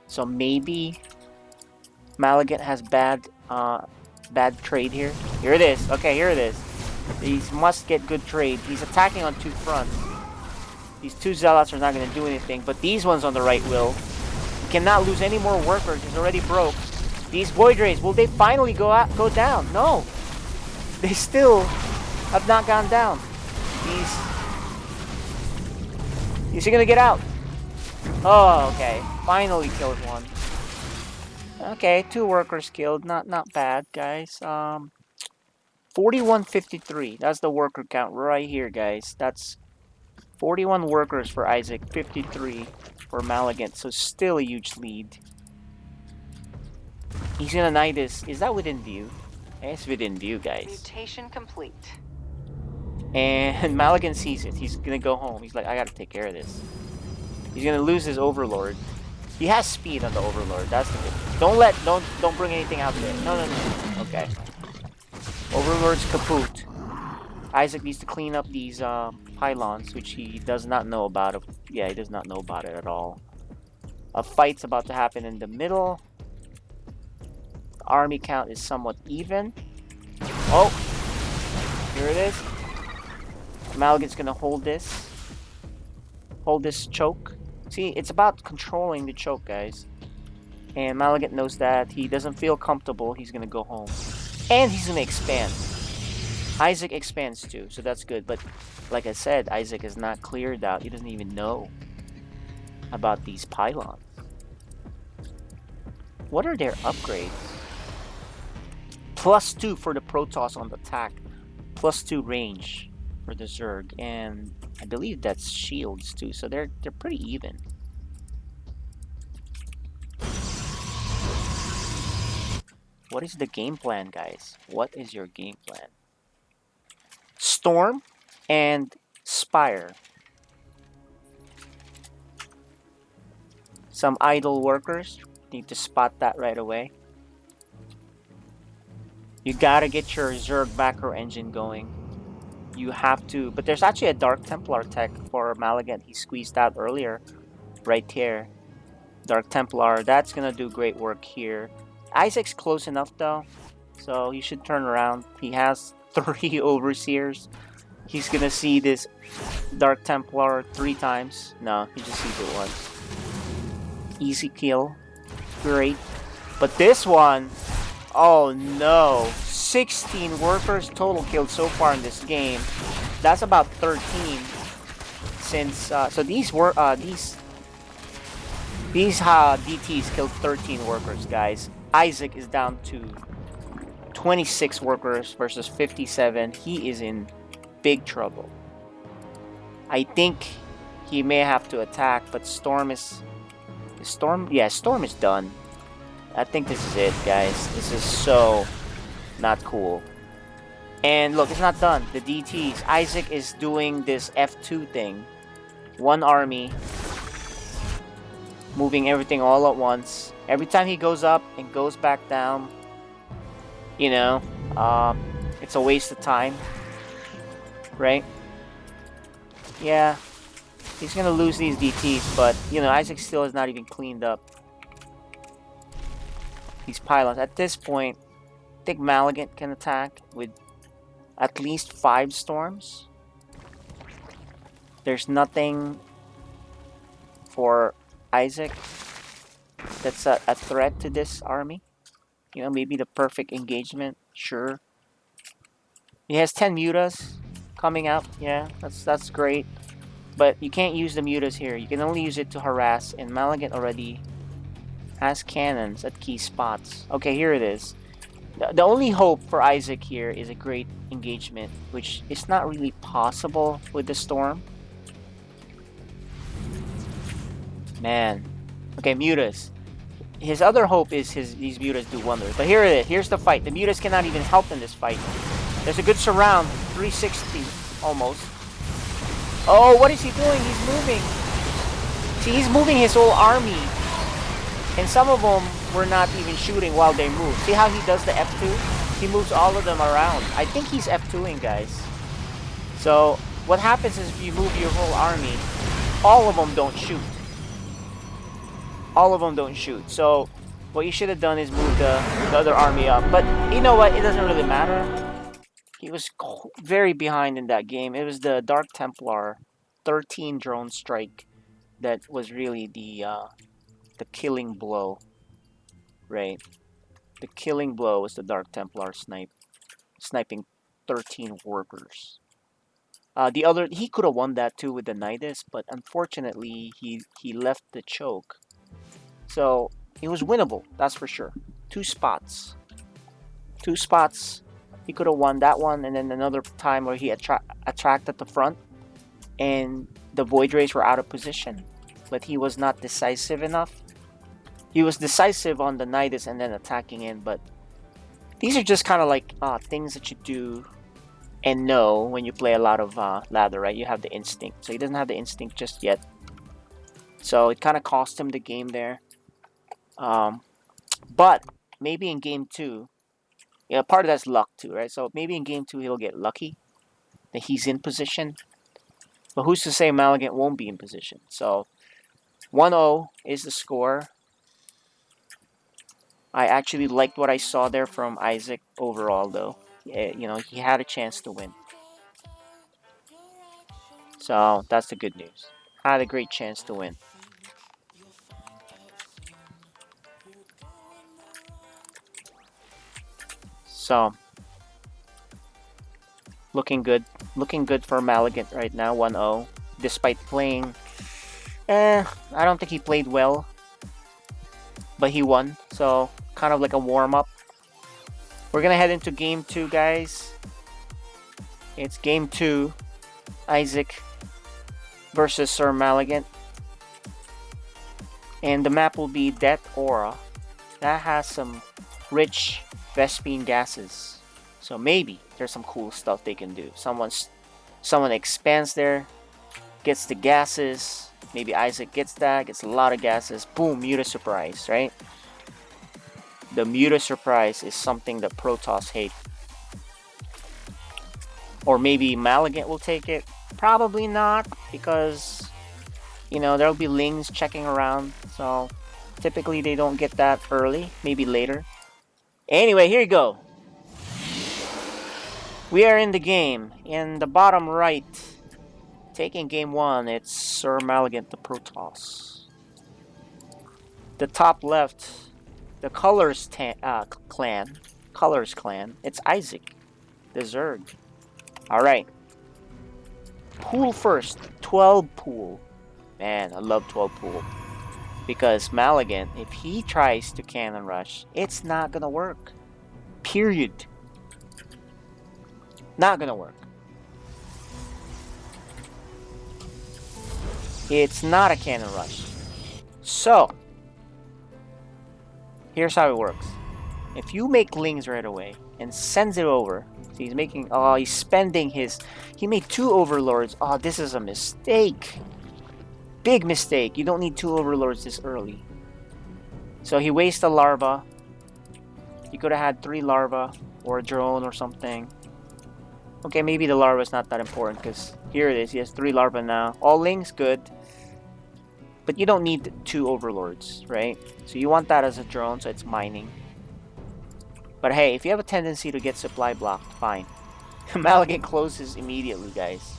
So maybe Maligant has bad trade here. Here it is. Okay, here it is. He must get good trade. He's attacking on two fronts. These two zealots are not going to do anything, but these ones on the right will. He cannot lose any more workers. He's already broke. These Void Rays, will they finally go down? No. They still have not gone down. Is he going to get out? Oh, okay. Finally killed one. Okay, 2 workers killed. Not bad, guys. 4153. That's the worker count right here, guys. That's 41 workers for Isaac, 53 for Maligant. So still a huge lead. He's gonna knight this. Is that within view? It's within view, guys. Mutation complete. And Maligant sees it. He's gonna go home. He's like, I gotta take care of this. He's gonna lose his Overlord. He has speed on the Overlord. That's the thing. Don't bring anything out there. No. Okay. Overlord's kaput. Isaac needs to clean up these pylons, which he does not know about. Yeah, he does not know about it at all. A fight's about to happen in the middle. The army count is somewhat even. Oh, here it is. Maligant's gonna hold this. Hold this choke. See, it's about controlling the choke, guys. And Maligant knows that. He doesn't feel comfortable. He's gonna go home. And he's gonna expand. Isaac expands too, so that's good. But like I said, Isaac is not cleared out. He doesn't even know about these pylons. What are their upgrades? +2 for the Protoss on the attack. +2 range for the Zerg. And I believe that's shields too, so they're pretty even. What is the game plan, guys? What is your game plan? Storm and Spire. Some idle workers. Need to spot that right away. You gotta get your Zerg backer engine going. You have to, but there's actually a Dark Templar tech for Maligant he squeezed out earlier. Right here. Dark Templar, that's gonna do great work here. Isaac's close enough though, so he should turn around. He has 3 Overseers. He's gonna see this Dark Templar 3 times. No, he just sees it once. Easy kill. Great. But this one, oh no. 16 workers total killed so far in this game. That's about 13 since so these were these DTs killed 13 workers, guys. Isaac is down to 26 workers versus 57. He is in big trouble. I think he may have to attack, but Storm is Storm is done. I think this is it, guys. This is so not cool. And look, it's not done. The DTs. Isaac is doing this F2 thing. One army. Moving everything all at once. Every time he goes up and goes back down, you know, it's a waste of time. Right? Yeah. He's gonna lose these DTs, but, you know, Isaac still is not even cleaned up these pylons. At this point, I think Malignant can attack with at least 5 storms. There's nothing for Isaac that's a threat to this army. You know, maybe the perfect engagement, sure. He has 10 mutas coming out, yeah, that's great. But you can't use the mutas here. You can only use it to harass, and Malignant already has cannons at key spots. Okay, here it is. The only hope for Isaac here is a great engagement, which is not really possible with the Storm. Man. Okay, mutas. His other hope is these mutas do wonders. But here it is. Here's the fight. The mutas cannot even help in this fight. There's a good surround. 360 almost. Oh, what is he doing? He's moving. See, he's moving his whole army. And some of them were not even shooting while they move. See how he does the F2? He moves all of them around. I think he's F2ing, guys. So, what happens is if you move your whole army, all of them don't shoot. All of them don't shoot. So, what you should have done is move the other army up. But, you know what? It doesn't really matter. He was very behind in that game. It was the Dark Templar 13 drone strike that was really the killing blow, right? The killing blow was the Dark Templar sniping 13 workers. The other, he could have won that too with the Nidus, but unfortunately he left the choke. So it was winnable, that's for sure. 2 spots. 2 spots. He could have won that one, and then another time where he attacked at the front, and the Void Rays were out of position. But he was not decisive enough. He was decisive on the Nidus and then attacking in, but these are just kind of like things that you do and know when you play a lot of ladder, right? You have the instinct. So he doesn't have the instinct just yet. So it kind of cost him the game there. But maybe in game 2, yeah, part of that's luck too, right? So maybe in game 2 he'll get lucky that he's in position. But who's to say Malignant won't be in position? So 1-0 is the score. I actually liked what I saw there from Isaac overall, though. You know, he had a chance to win. So that's the good news. Had a great chance to win. So looking good for Malignant right now. 1-0, despite playing. I don't think he played well, but he won. So kind of like a warm up. We're gonna head into game 2, guys. It's game 2. Isaac versus Sir Malignant. And the map will be Death Aura. That has some rich Vespine gases. So maybe there's some cool stuff they can do. Someone expands there, gets the gases. Maybe Isaac gets that, gets a lot of gases. Boom, Muta Surprise, right? The Muta Surprise is something that Protoss hate. Or maybe Malignant will take it. Probably not, because, you know, there'll be Lings checking around. So Typically, they don't get that early. Maybe later. Anyway, here you go. We are in the game. In the bottom right, taking game 1, it's Sir Malignant the Protoss. The top left, the Colors clan. Colors clan. It's Isaac, the Zerg. Alright. Pool first. 12 pool. Man, I love 12 pool. Because Malignant, if he tries to cannon rush, it's not gonna work. Period. Not gonna work. It's not a cannon rush. So, here's how it works. If you make Lings right away and sends it over, so he's making, oh, he's spending his, he made 2 Overlords. Oh, this is a mistake. Big mistake. You don't need 2 Overlords this early. So he wastes a larva. You could have had 3 larva or a drone or something. Okay, maybe the larva is not that important because here it is. He has 3 larva now. All Lings, good. But you don't need 2 Overlords, right? So you want that as a drone, so it's mining. But hey, if you have a tendency to get supply blocked, fine. Malignant closes immediately, guys.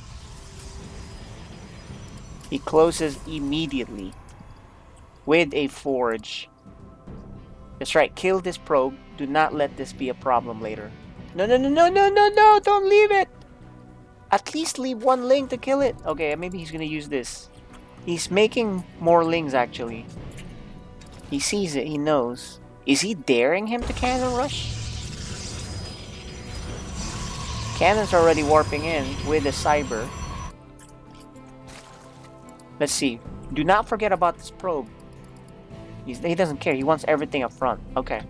He closes immediately with a forge. That's right, kill this probe. Do not let this be a problem later. No, no, no, no, no, no, no, don't leave it! At least leave 1 Ling to kill it. Okay, maybe he's gonna use this. He's making more Lings, actually. He sees it, he knows. Is he daring him to cannon rush? Cannon's already warping in with a cyber. Let's see. Do not forget about this probe. He doesn't care. He wants everything up front. Okay.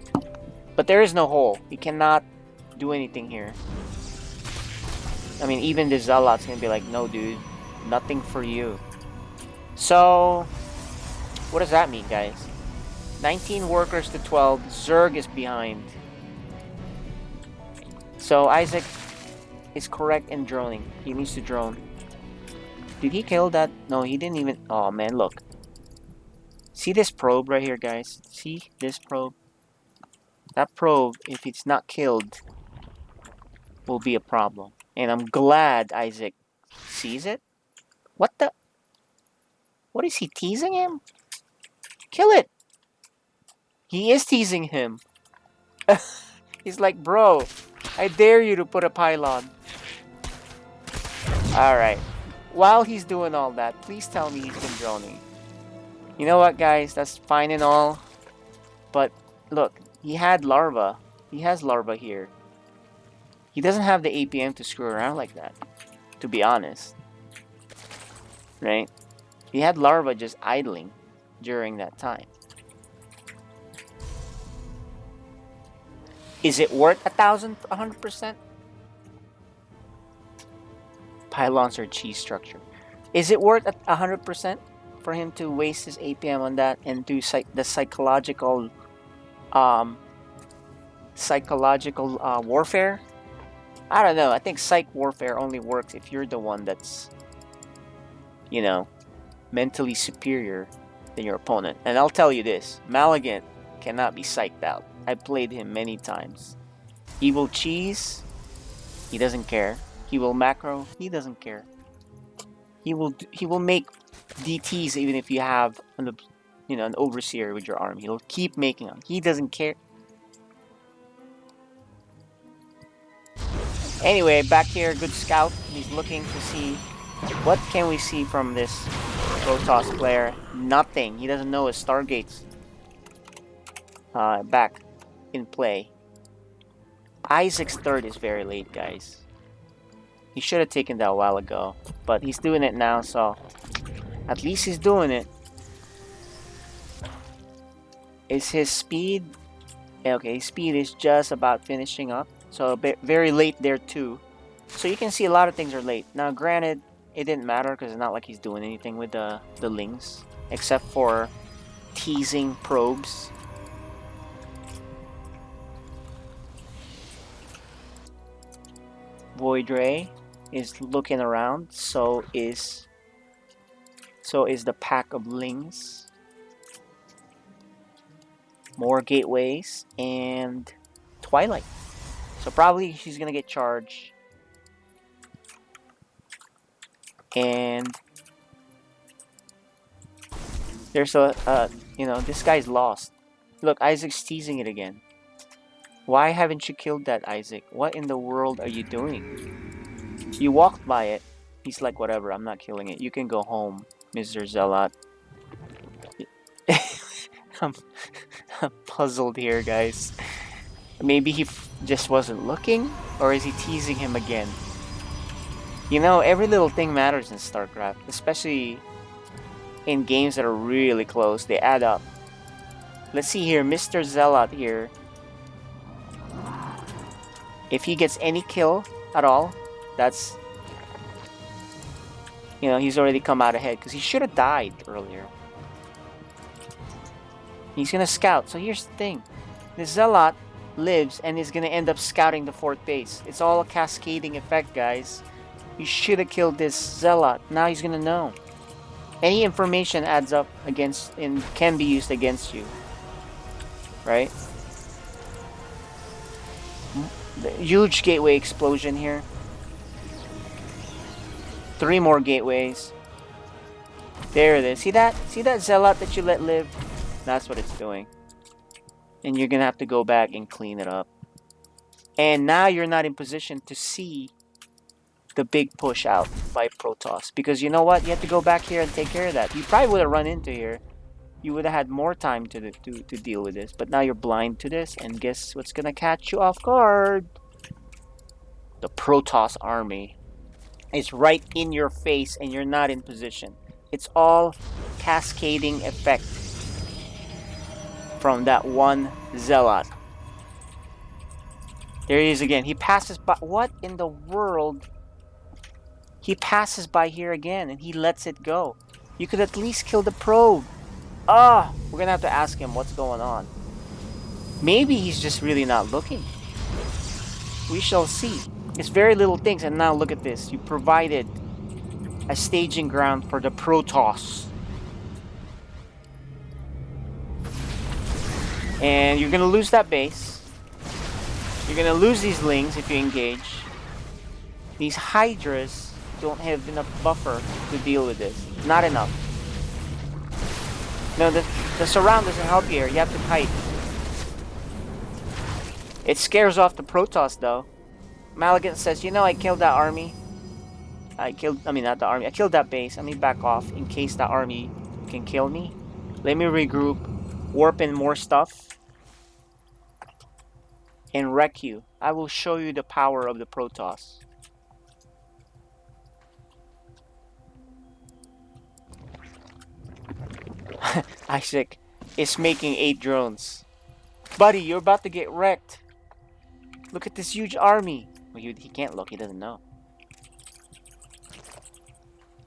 But there is no hole. He cannot do anything here. I mean, even the Zealot's gonna be like, no, dude. Nothing for you. So, what does that mean, guys? 19 workers to 12. Zerg is behind. So, Isaac is correct in droning. He needs to drone. Did he kill that? No, he didn't even... Oh, man, look. See this probe right here, guys? See this probe? That probe, if it's not killed, will be a problem. And I'm glad Isaac sees it. What the... What is he teasing him? Kill it! He is teasing him. He's like, bro, I dare you to put a pylon. Alright. While he's doing all that, please tell me he's been droning. You know what, guys? That's fine and all. But, look, he had larva. He has larva here. He doesn't have the APM to screw around like that. To be honest. Right? He had larva just idling during that time. Is it worth 100%? Pylons are cheese structure. Is it worth 100% for him to waste his APM on that and do the psychological warfare? I don't know. I think psych warfare only works if you're the one that's, you know, mentally superior than your opponent. And I'll tell you this, Malignant cannot be psyched out. I played him many times. He will cheese, he doesn't care. He will macro, he doesn't care. He will make DTs even if you have an overseer with your army. He'll keep making them. He doesn't care. Anyway, back here, good scout. He's looking to see what can we see from this Protoss player. Nothing. He doesn't know his Stargate's back in play. Isaac's third is very late, guys. He should have taken that a while ago, but he's doing it now, so at least he's doing it. Is his speed? Okay, his speed is just about finishing up, so a bit very late there too. So you can see a lot of things are late. Now, granted, it didn't matter because it's not like he's doing anything with the Lings, except for teasing probes. Void Ray is looking around, so is the pack of Lings. more gateways, and Twilight. So probably she's gonna get charged. And there's you know, this guy's lost. Look, Isaac's teasing it again. Why haven't you killed that, Isaac? What in the world are you doing? You walked by it. He's like, whatever, I'm not killing it. You can go home, Mr. Zealot. I'm puzzled here, guys. Maybe he just wasn't looking? Or is he teasing him again? You know, every little thing matters in StarCraft. Especially in games that are really close. They add up. Let's see here, Mr. Zealot here. If he gets any kill at all, that's... You know, he's already come out ahead. Because he should have died earlier. He's gonna scout. So here's the thing. The Zealot lives and is gonna end up scouting the 4th base. It's all a cascading effect, guys. You should have killed this Zealot. Now he's gonna know. Any information adds up against and can be used against you. Right? The huge gateway explosion here. 3 more gateways. There it is. See that? See that Zealot that you let live? That's what it's doing. And you're gonna have to go back and clean it up. And now you're not in position to see the big push out by Protoss. Because you know what? You have to go back here and take care of that. You probably would have run into here. You would have had more time to deal with this. But now you're blind to this. And guess what's gonna catch you off guard? The Protoss army. It's right in your face and you're not in position. It's all cascading effect from that one Zealot. There he is again. He passes by. What in the world? He passes by here again and he lets it go. You could at least kill the probe. Ah, we're gonna have to ask him what's going on. Maybe he's just really not looking. We shall see. It's very little things, and now look at this. You provided a staging ground for the Protoss. And you're gonna lose that base. You're gonna lose these lings if you engage. These Hydras don't have enough buffer to deal with this. Not enough. No, the surround doesn't help you here. You have to kite. It scares off the Protoss though. Maligan says, you know, I killed that army. I mean not the army. I killed that base. Let me back off in case that army can kill me. Let me regroup. Warp in more stuff. And wreck you. I will show you the power of the Protoss. Isaac is making 8 drones. Buddy, you're about to get wrecked. Look at this huge army. Well, he can't look, he doesn't know.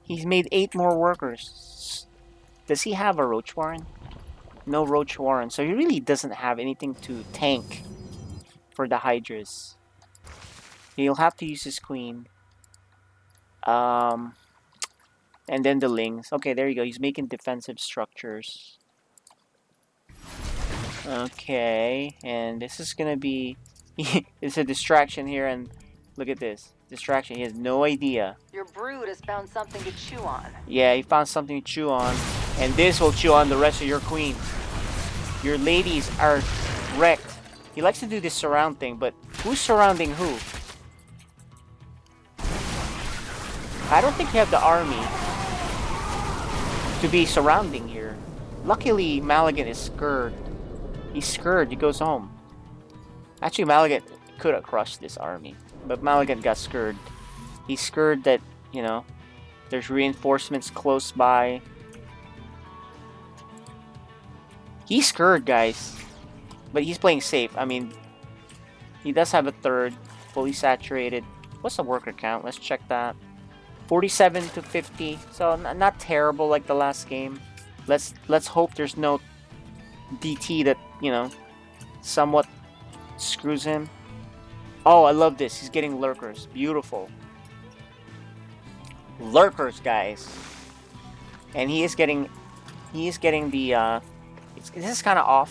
He's made 8 more workers. Does he have a Roach Warren? No Roach Warren. So he really doesn't have anything to tank for the Hydras. He'll have to use his Queen. And then the Lings. Okay, there you go. He's making defensive structures. Okay, and this is gonna be... it's a distraction here, and look at this. Distraction. He has no idea. Your brood has found something to chew on. Yeah, he found something to chew on. And this will chew on the rest of your queens. Your ladies are wrecked. He likes to do this surround thing, but who's surrounding who? I don't think you have the army to be surrounding here. Luckily, Maligan is scared. He's scared. He goes home. Actually, Maligan could have crushed this army, but Maligan got scared. He's scared that, you know, there's reinforcements close by. He's scared, guys, but he's playing safe. I mean, he does have a 3rd, fully saturated. What's the worker count? Let's check that. 47 to 50, so not terrible like the last game. Let's hope there's no DT that, you know, somewhat screws him. Oh, I love this. He's getting lurkers. Beautiful. Lurkers, guys. And he is getting the this is kind of off.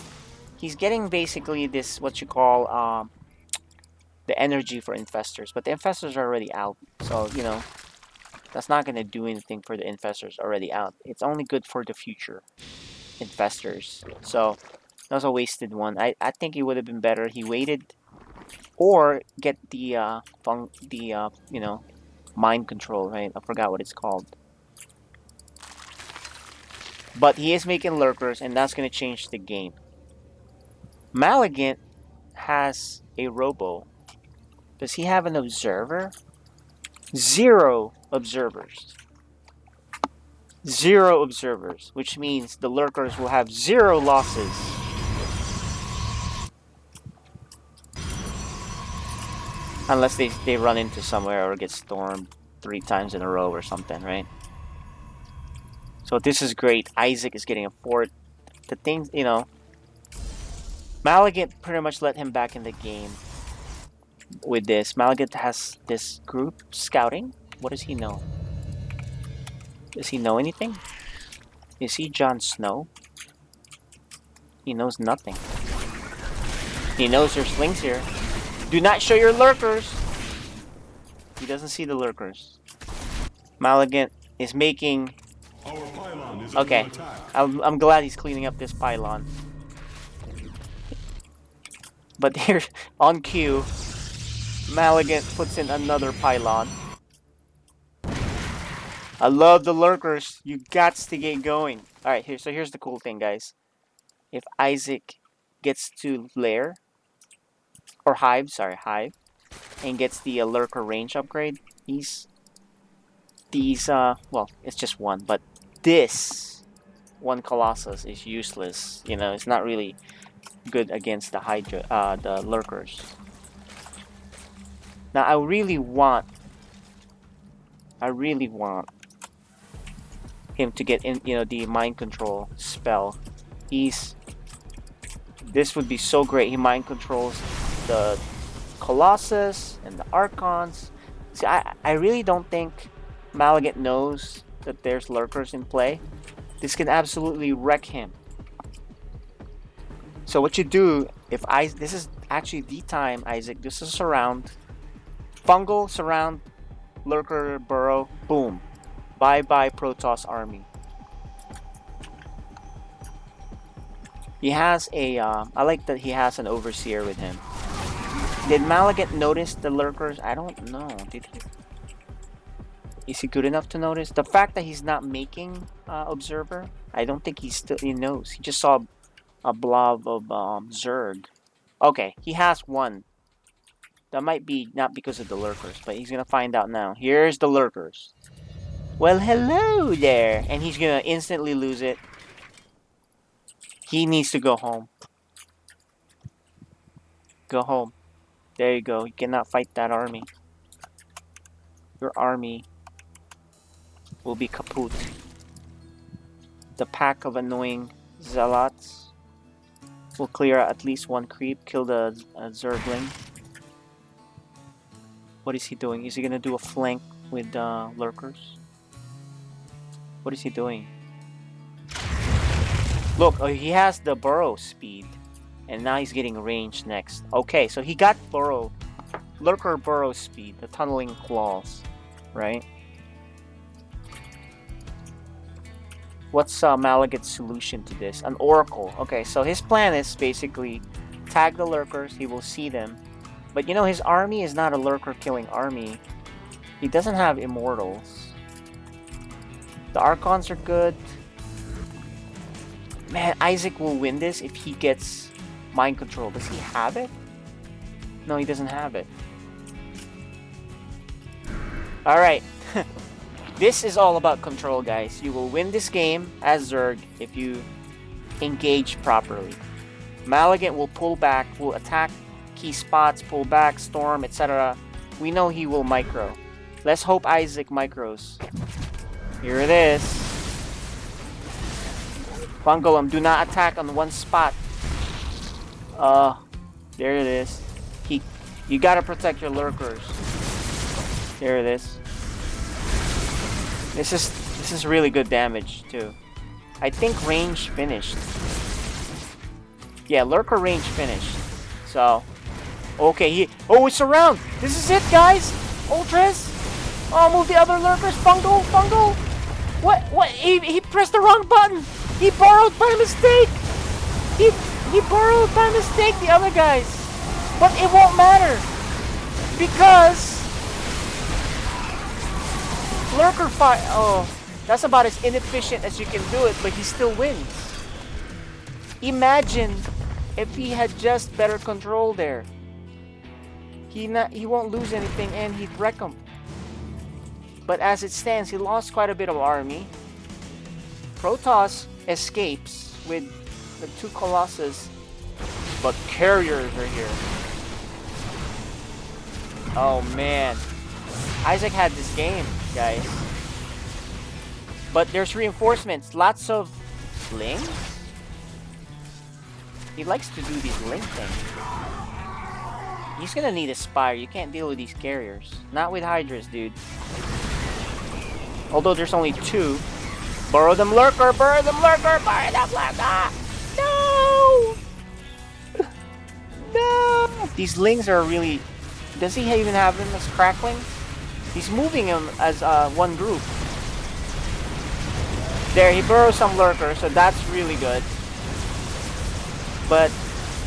he's getting basically this what you call the energy for infestors, but the infestors are already out, so you know that's not gonna do anything for the infestors already out. It's only good for the future infestors. So that was a wasted one. I think it would have been better he waited or get the you know, mind control, right? I forgot what it's called. But he is making lurkers, and that's gonna change the game. Maligant has a robo. Does he have an observer? 0 observers. 0 observers, which means the lurkers will have 0 losses. Unless they run into somewhere or get stormed 3 times in a row or something, right? So this is great. Isaac is getting a fort. The thing, you know, Maligant pretty much let him back in the game with this. Maligant has this group scouting. What does he know? Does he know anything? Is he Jon Snow? He knows nothing. He knows there's slings here. Do not show your lurkers! He doesn't see the lurkers. Maligant is making... Okay, I'm glad he's cleaning up this pylon. But here, on cue, Maligant puts in another pylon. I love the lurkers. You gots to get going. Alright, here's the cool thing, guys. If Isaac gets to lair, or hive, and gets the lurker range upgrade, well, it's just one, but this one Colossus is useless. You know, it's not really good against the the lurkers. Now I really want him to get in, you know, the mind control spell. This would be so great. He mind controls the Colossus and the Archons. See, I really don't think Maligant knows that there's lurkers in play. This can absolutely wreck him. So what you do, this is actually the time, Isaac, this is surround. Fungal, surround, lurker, burrow, boom. Bye-bye Protoss army. He has a, I like that he has an overseer with him. Did Maligant notice the lurkers? I don't know. Did he? Is he good enough to notice? The fact that he's not making observer, I don't think he knows. He just saw a blob of Zerg. Okay, he has one. That might be not because of the lurkers, but he's gonna find out now. Here's the lurkers. Well, hello there. And he's gonna instantly lose it. He needs to go home. Go home. There you go. You cannot fight that army. Your army will be kaput. The pack of annoying zealots will clear out at least one creep, kill the Zergling. What is he doing? Is he gonna do a flank with lurkers? What is he doing? Look, he has the burrow speed, and now he's getting range next. Okay, so he got lurker burrow speed, the tunneling claws, right? What's Maligant's solution to this? An oracle. Okay, so his plan is basically tag the lurkers. He will see them, but you know his army is not a lurker killing army. He doesn't have immortals. The Archons are good. Man, Isaac will win this if he gets mind control. Does he have it? No, he doesn't have it. Alright. This is all about control, guys. You will win this game as Zerg if you engage properly. Maligant will pull back, will attack key spots, pull back, storm, etc. We know he will micro. Let's hope Isaac micros. Here it is. Fungalum, do not attack on one spot. There it is. You gotta protect your lurkers. There it is. This is really good damage too. I think range finished. Yeah, lurker range finished. So, okay, oh, it's around. This is it, guys. Ultras. Oh, move the other lurkers. Fungal. What? He pressed the wrong button. He borrowed by mistake. He borrowed by mistake the other guys. But it won't matter. Because lurker fire. Oh, that's about as inefficient as you can do it, but he still wins. Imagine if he had just better control there. He won't lose anything and he'd wreck him. But as it stands, he lost quite a bit of army. Protoss escapes with the 2 Colossus, but carriers are here. Oh man, Isaac had this game, guys. But there's reinforcements, lots of lings. He likes to do these link things. He's gonna need a Spire. You can't deal with these carriers. Not with Hydras, dude. Although there's only 2. Borrow them lurker, borrow them lurker, borrow them lurker! No! No! These lings are really... Does he even have them as crackling? He's moving them as one group. There, he borrows some lurker, so that's really good. But...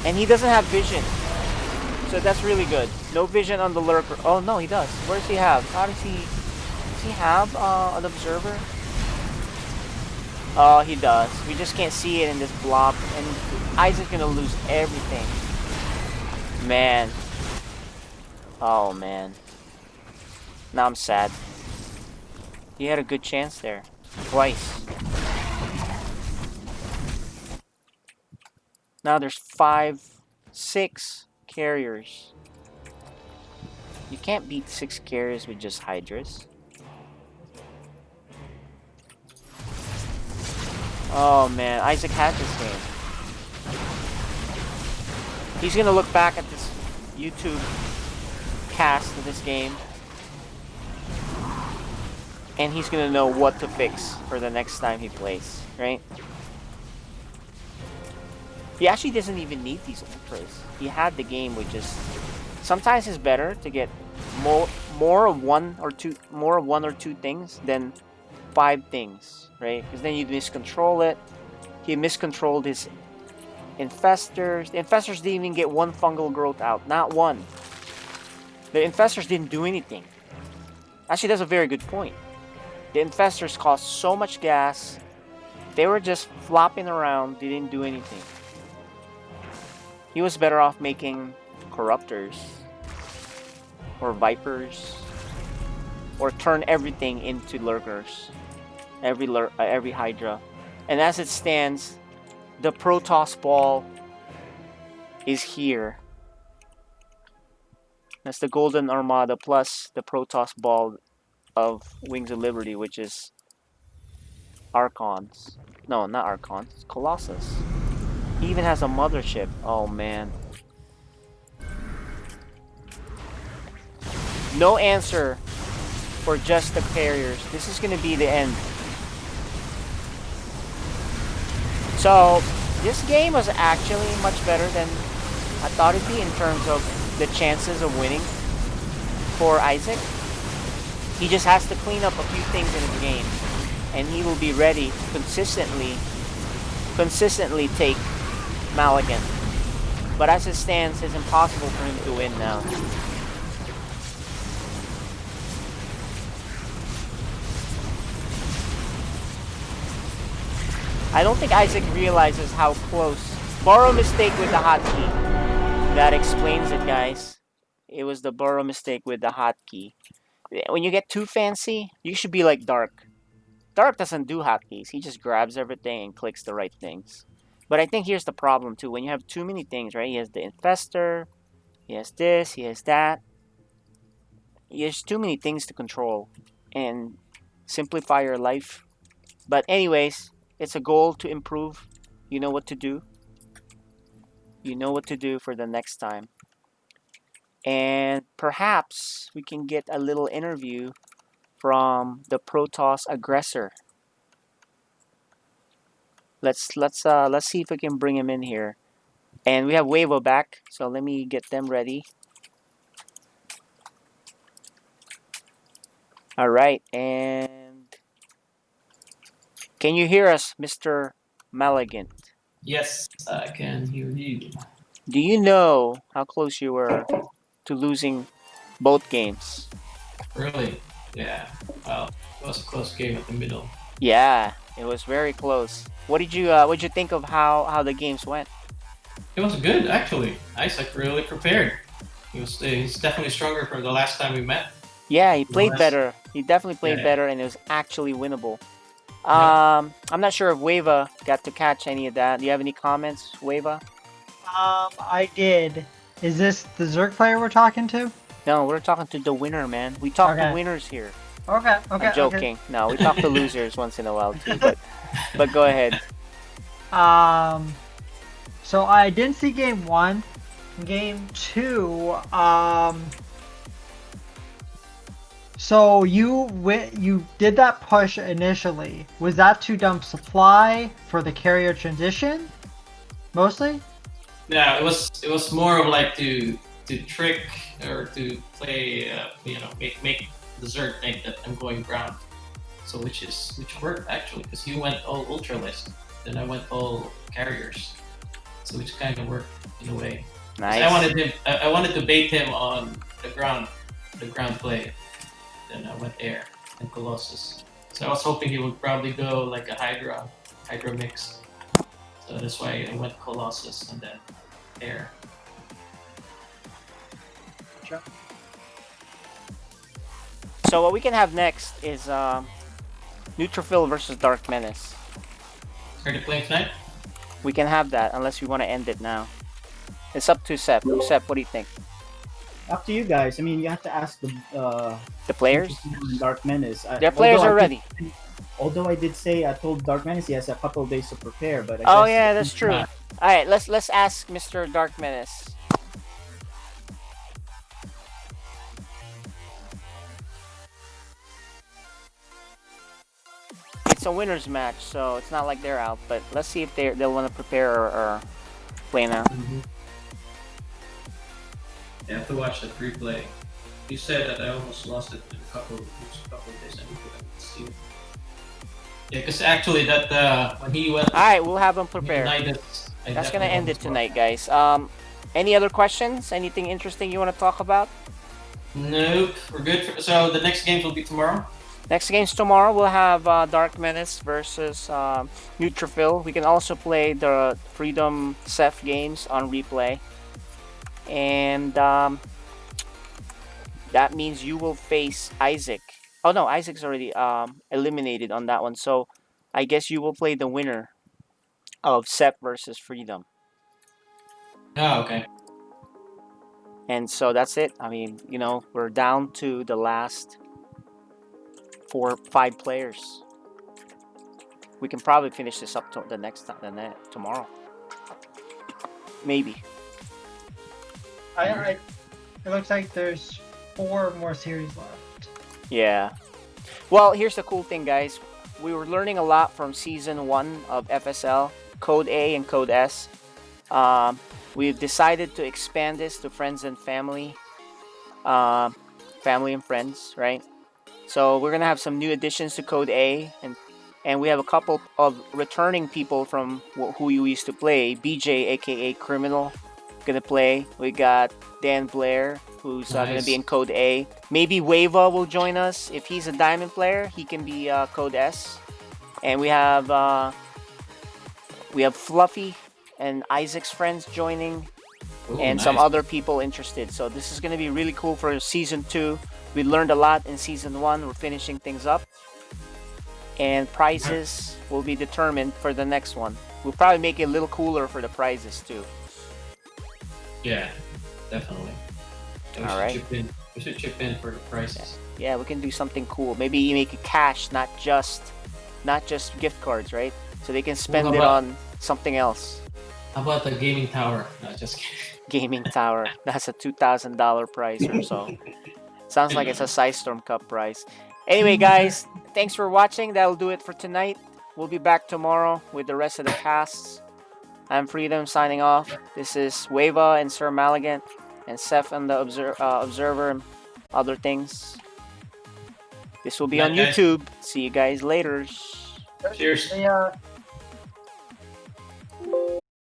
And he doesn't have vision. So that's really good. No vision on the lurker. Oh no, he does. Where does he have? How does he... Does he have an observer? Oh, he does. We just can't see it in this blob. And Isaac's gonna lose everything. Man. Oh, man. Now I'm sad. He had a good chance there. Twice. Now there's 5, 6 carriers. You can't beat 6 carriers with just Hydras. Oh man, Isaac had this game. He's gonna look back at this YouTube cast of this game and he's gonna know what to fix for the next time he plays, right? He actually doesn't even need these ultras. He had the game with just... Sometimes it's better to get more of one or two things than 5 things, right? Because then you miscontrol it. He miscontrolled his infestors. The infestors didn't even get 1 fungal growth out. Not 1. The infestors didn't do anything. Actually, that's a very good point. The infestors cost so much gas. They were just flopping around. They didn't do anything. He was better off making corruptors. Or vipers. Or turn everything into lurkers. Every Hydra. And as it stands, the Protoss ball is here. That's the Golden Armada plus the Protoss ball of Wings of Liberty, which is Archons. No, not Archons. Colossus. He even has a mothership. Oh man. No answer for just the carriers. This is going to be the end. So, this game was actually much better than I thought it'd be in terms of the chances of winning for Isaac. He just has to clean up a few things in his game, and he will be ready to consistently take Maligan. But as it stands, it's impossible for him to win now. I don't think Isaac realizes how close. Borrow mistake with the hotkey. That explains it, guys. It was the borrow mistake with the hotkey. When you get too fancy, you should be like Dark. Dark doesn't do hotkeys. He just grabs everything and clicks the right things. But I think here's the problem too. When you have too many things, right? He has the infestor. He has this. He has that. He has too many things to control. And simplify your life. But anyways... It's a goal to improve. You know what to do. You know what to do for the next time. And perhaps we can get a little interview from the Protoss aggressor. Let's see if we can bring him in here. And we have Wavo back, so let me get them ready. All right, and can you hear us, Mr. Maligant? Yes, I can hear you. Do you know how close you were to losing both games? Really? Yeah. Well, it was a close game at the middle. Yeah, it was very close. What'd you think of how the games went? It was good, actually. Isaac really prepared. He's definitely stronger from the last time we met. Yeah, he played Last- better. He definitely played Yeah. better, and it was actually winnable. Yeah. I'm not sure if Wava got to catch any of that. Do you have any comments, Wava? I did. Is this the Zerg player we're talking to? No, we're talking to the winner, man. We talk to Okay. winners here. Okay, okay, I'm joking. No, we talk to losers once in a while too. But go ahead. okay. So I didn't see game 1. Game 2, so you did that push initially. Was that to dump supply for the carrier transition? Mostly? Yeah, it was more of like to trick or to play, make the Zerg think that I'm going ground. So which worked actually, because he went all ultralist, then I went all carriers. So which kind of worked in a way. 'Cause Nice. I wanted to bait him on the ground play. Then I went air and Colossus. So I was hoping he would probably go like a Hydra mix. So that's why I went Colossus and then air. So what we can have next is Neutrophil versus DarkMenace. Are you playing tonight? We can have that unless we want to end it now. It's up to Sep. Sep, what do you think? Up to you guys. I mean, you have to ask The players? DarkMenace. Their players are ready. Although I did say I told DarkMenace he has a couple of days to prepare, but Oh guess yeah, that's true. All right, let's ask Mr. DarkMenace. It's a winners match, so it's not like they're out. But let's see if they'll want to prepare or play now. You have to watch the replay. You said that I almost lost it in a couple of days. I need to see it. Yeah, because actually that when he went. All right, we'll have them prepare. United, That's gonna end it tonight, guys. Any other questions? Anything interesting you want to talk about? Nope, we're good. So the next games will be tomorrow. Next games tomorrow, we'll have DarkMenace versus Neutrophil. We can also play the Freedom Ceph games on replay. And that means you will face Isaac. Oh no, Isaac's already eliminated on that one. So I guess you will play the winner of Ceph versus Freedom. Oh, okay. And so that's it. I mean, you know, we're down to the last 4 or 5 players. We can probably finish this up to the next time, tomorrow. Maybe. It looks like there's 4 more series left. Yeah. Well, here's the cool thing, guys. We were learning a lot from Season 1 of FSL, Code A and Code S. We've decided to expand this to friends and family. Family and friends, right? So we're going to have some new additions to Code A. And we have a couple of returning people from who you used to play. BJ, aka Criminal, going to play. We got Dan Blair, who's going to be in Code A. Maybe Wava will join us. If he's a Diamond player, he can be Code S. And we have Fluffy and Isaac's friends joining. Ooh, and some other people interested. So this is going to be really cool for Season 2. We learned a lot in Season 1. We're finishing things up. And prizes will be determined for the next one. We'll probably make it a little cooler for the prizes too. Yeah, definitely. Yeah, All right. We should chip in for the prices. Yeah, we can do something cool. Maybe you make it cash, not just gift cards, right? So they can spend it on something else. How about the gaming tower? No, just kidding. Gaming tower. That's a $2,000 price or so. Sounds like it's a Psystorm Cup price. Anyway, guys, thanks for watching. That'll do it for tonight. We'll be back tomorrow with the rest of the casts. I'm Freedom signing off. This is Wava and Sir Maligant and Seth and the Observer and other things. This will be on Night, guys. YouTube. See you guys later. Cheers. See ya.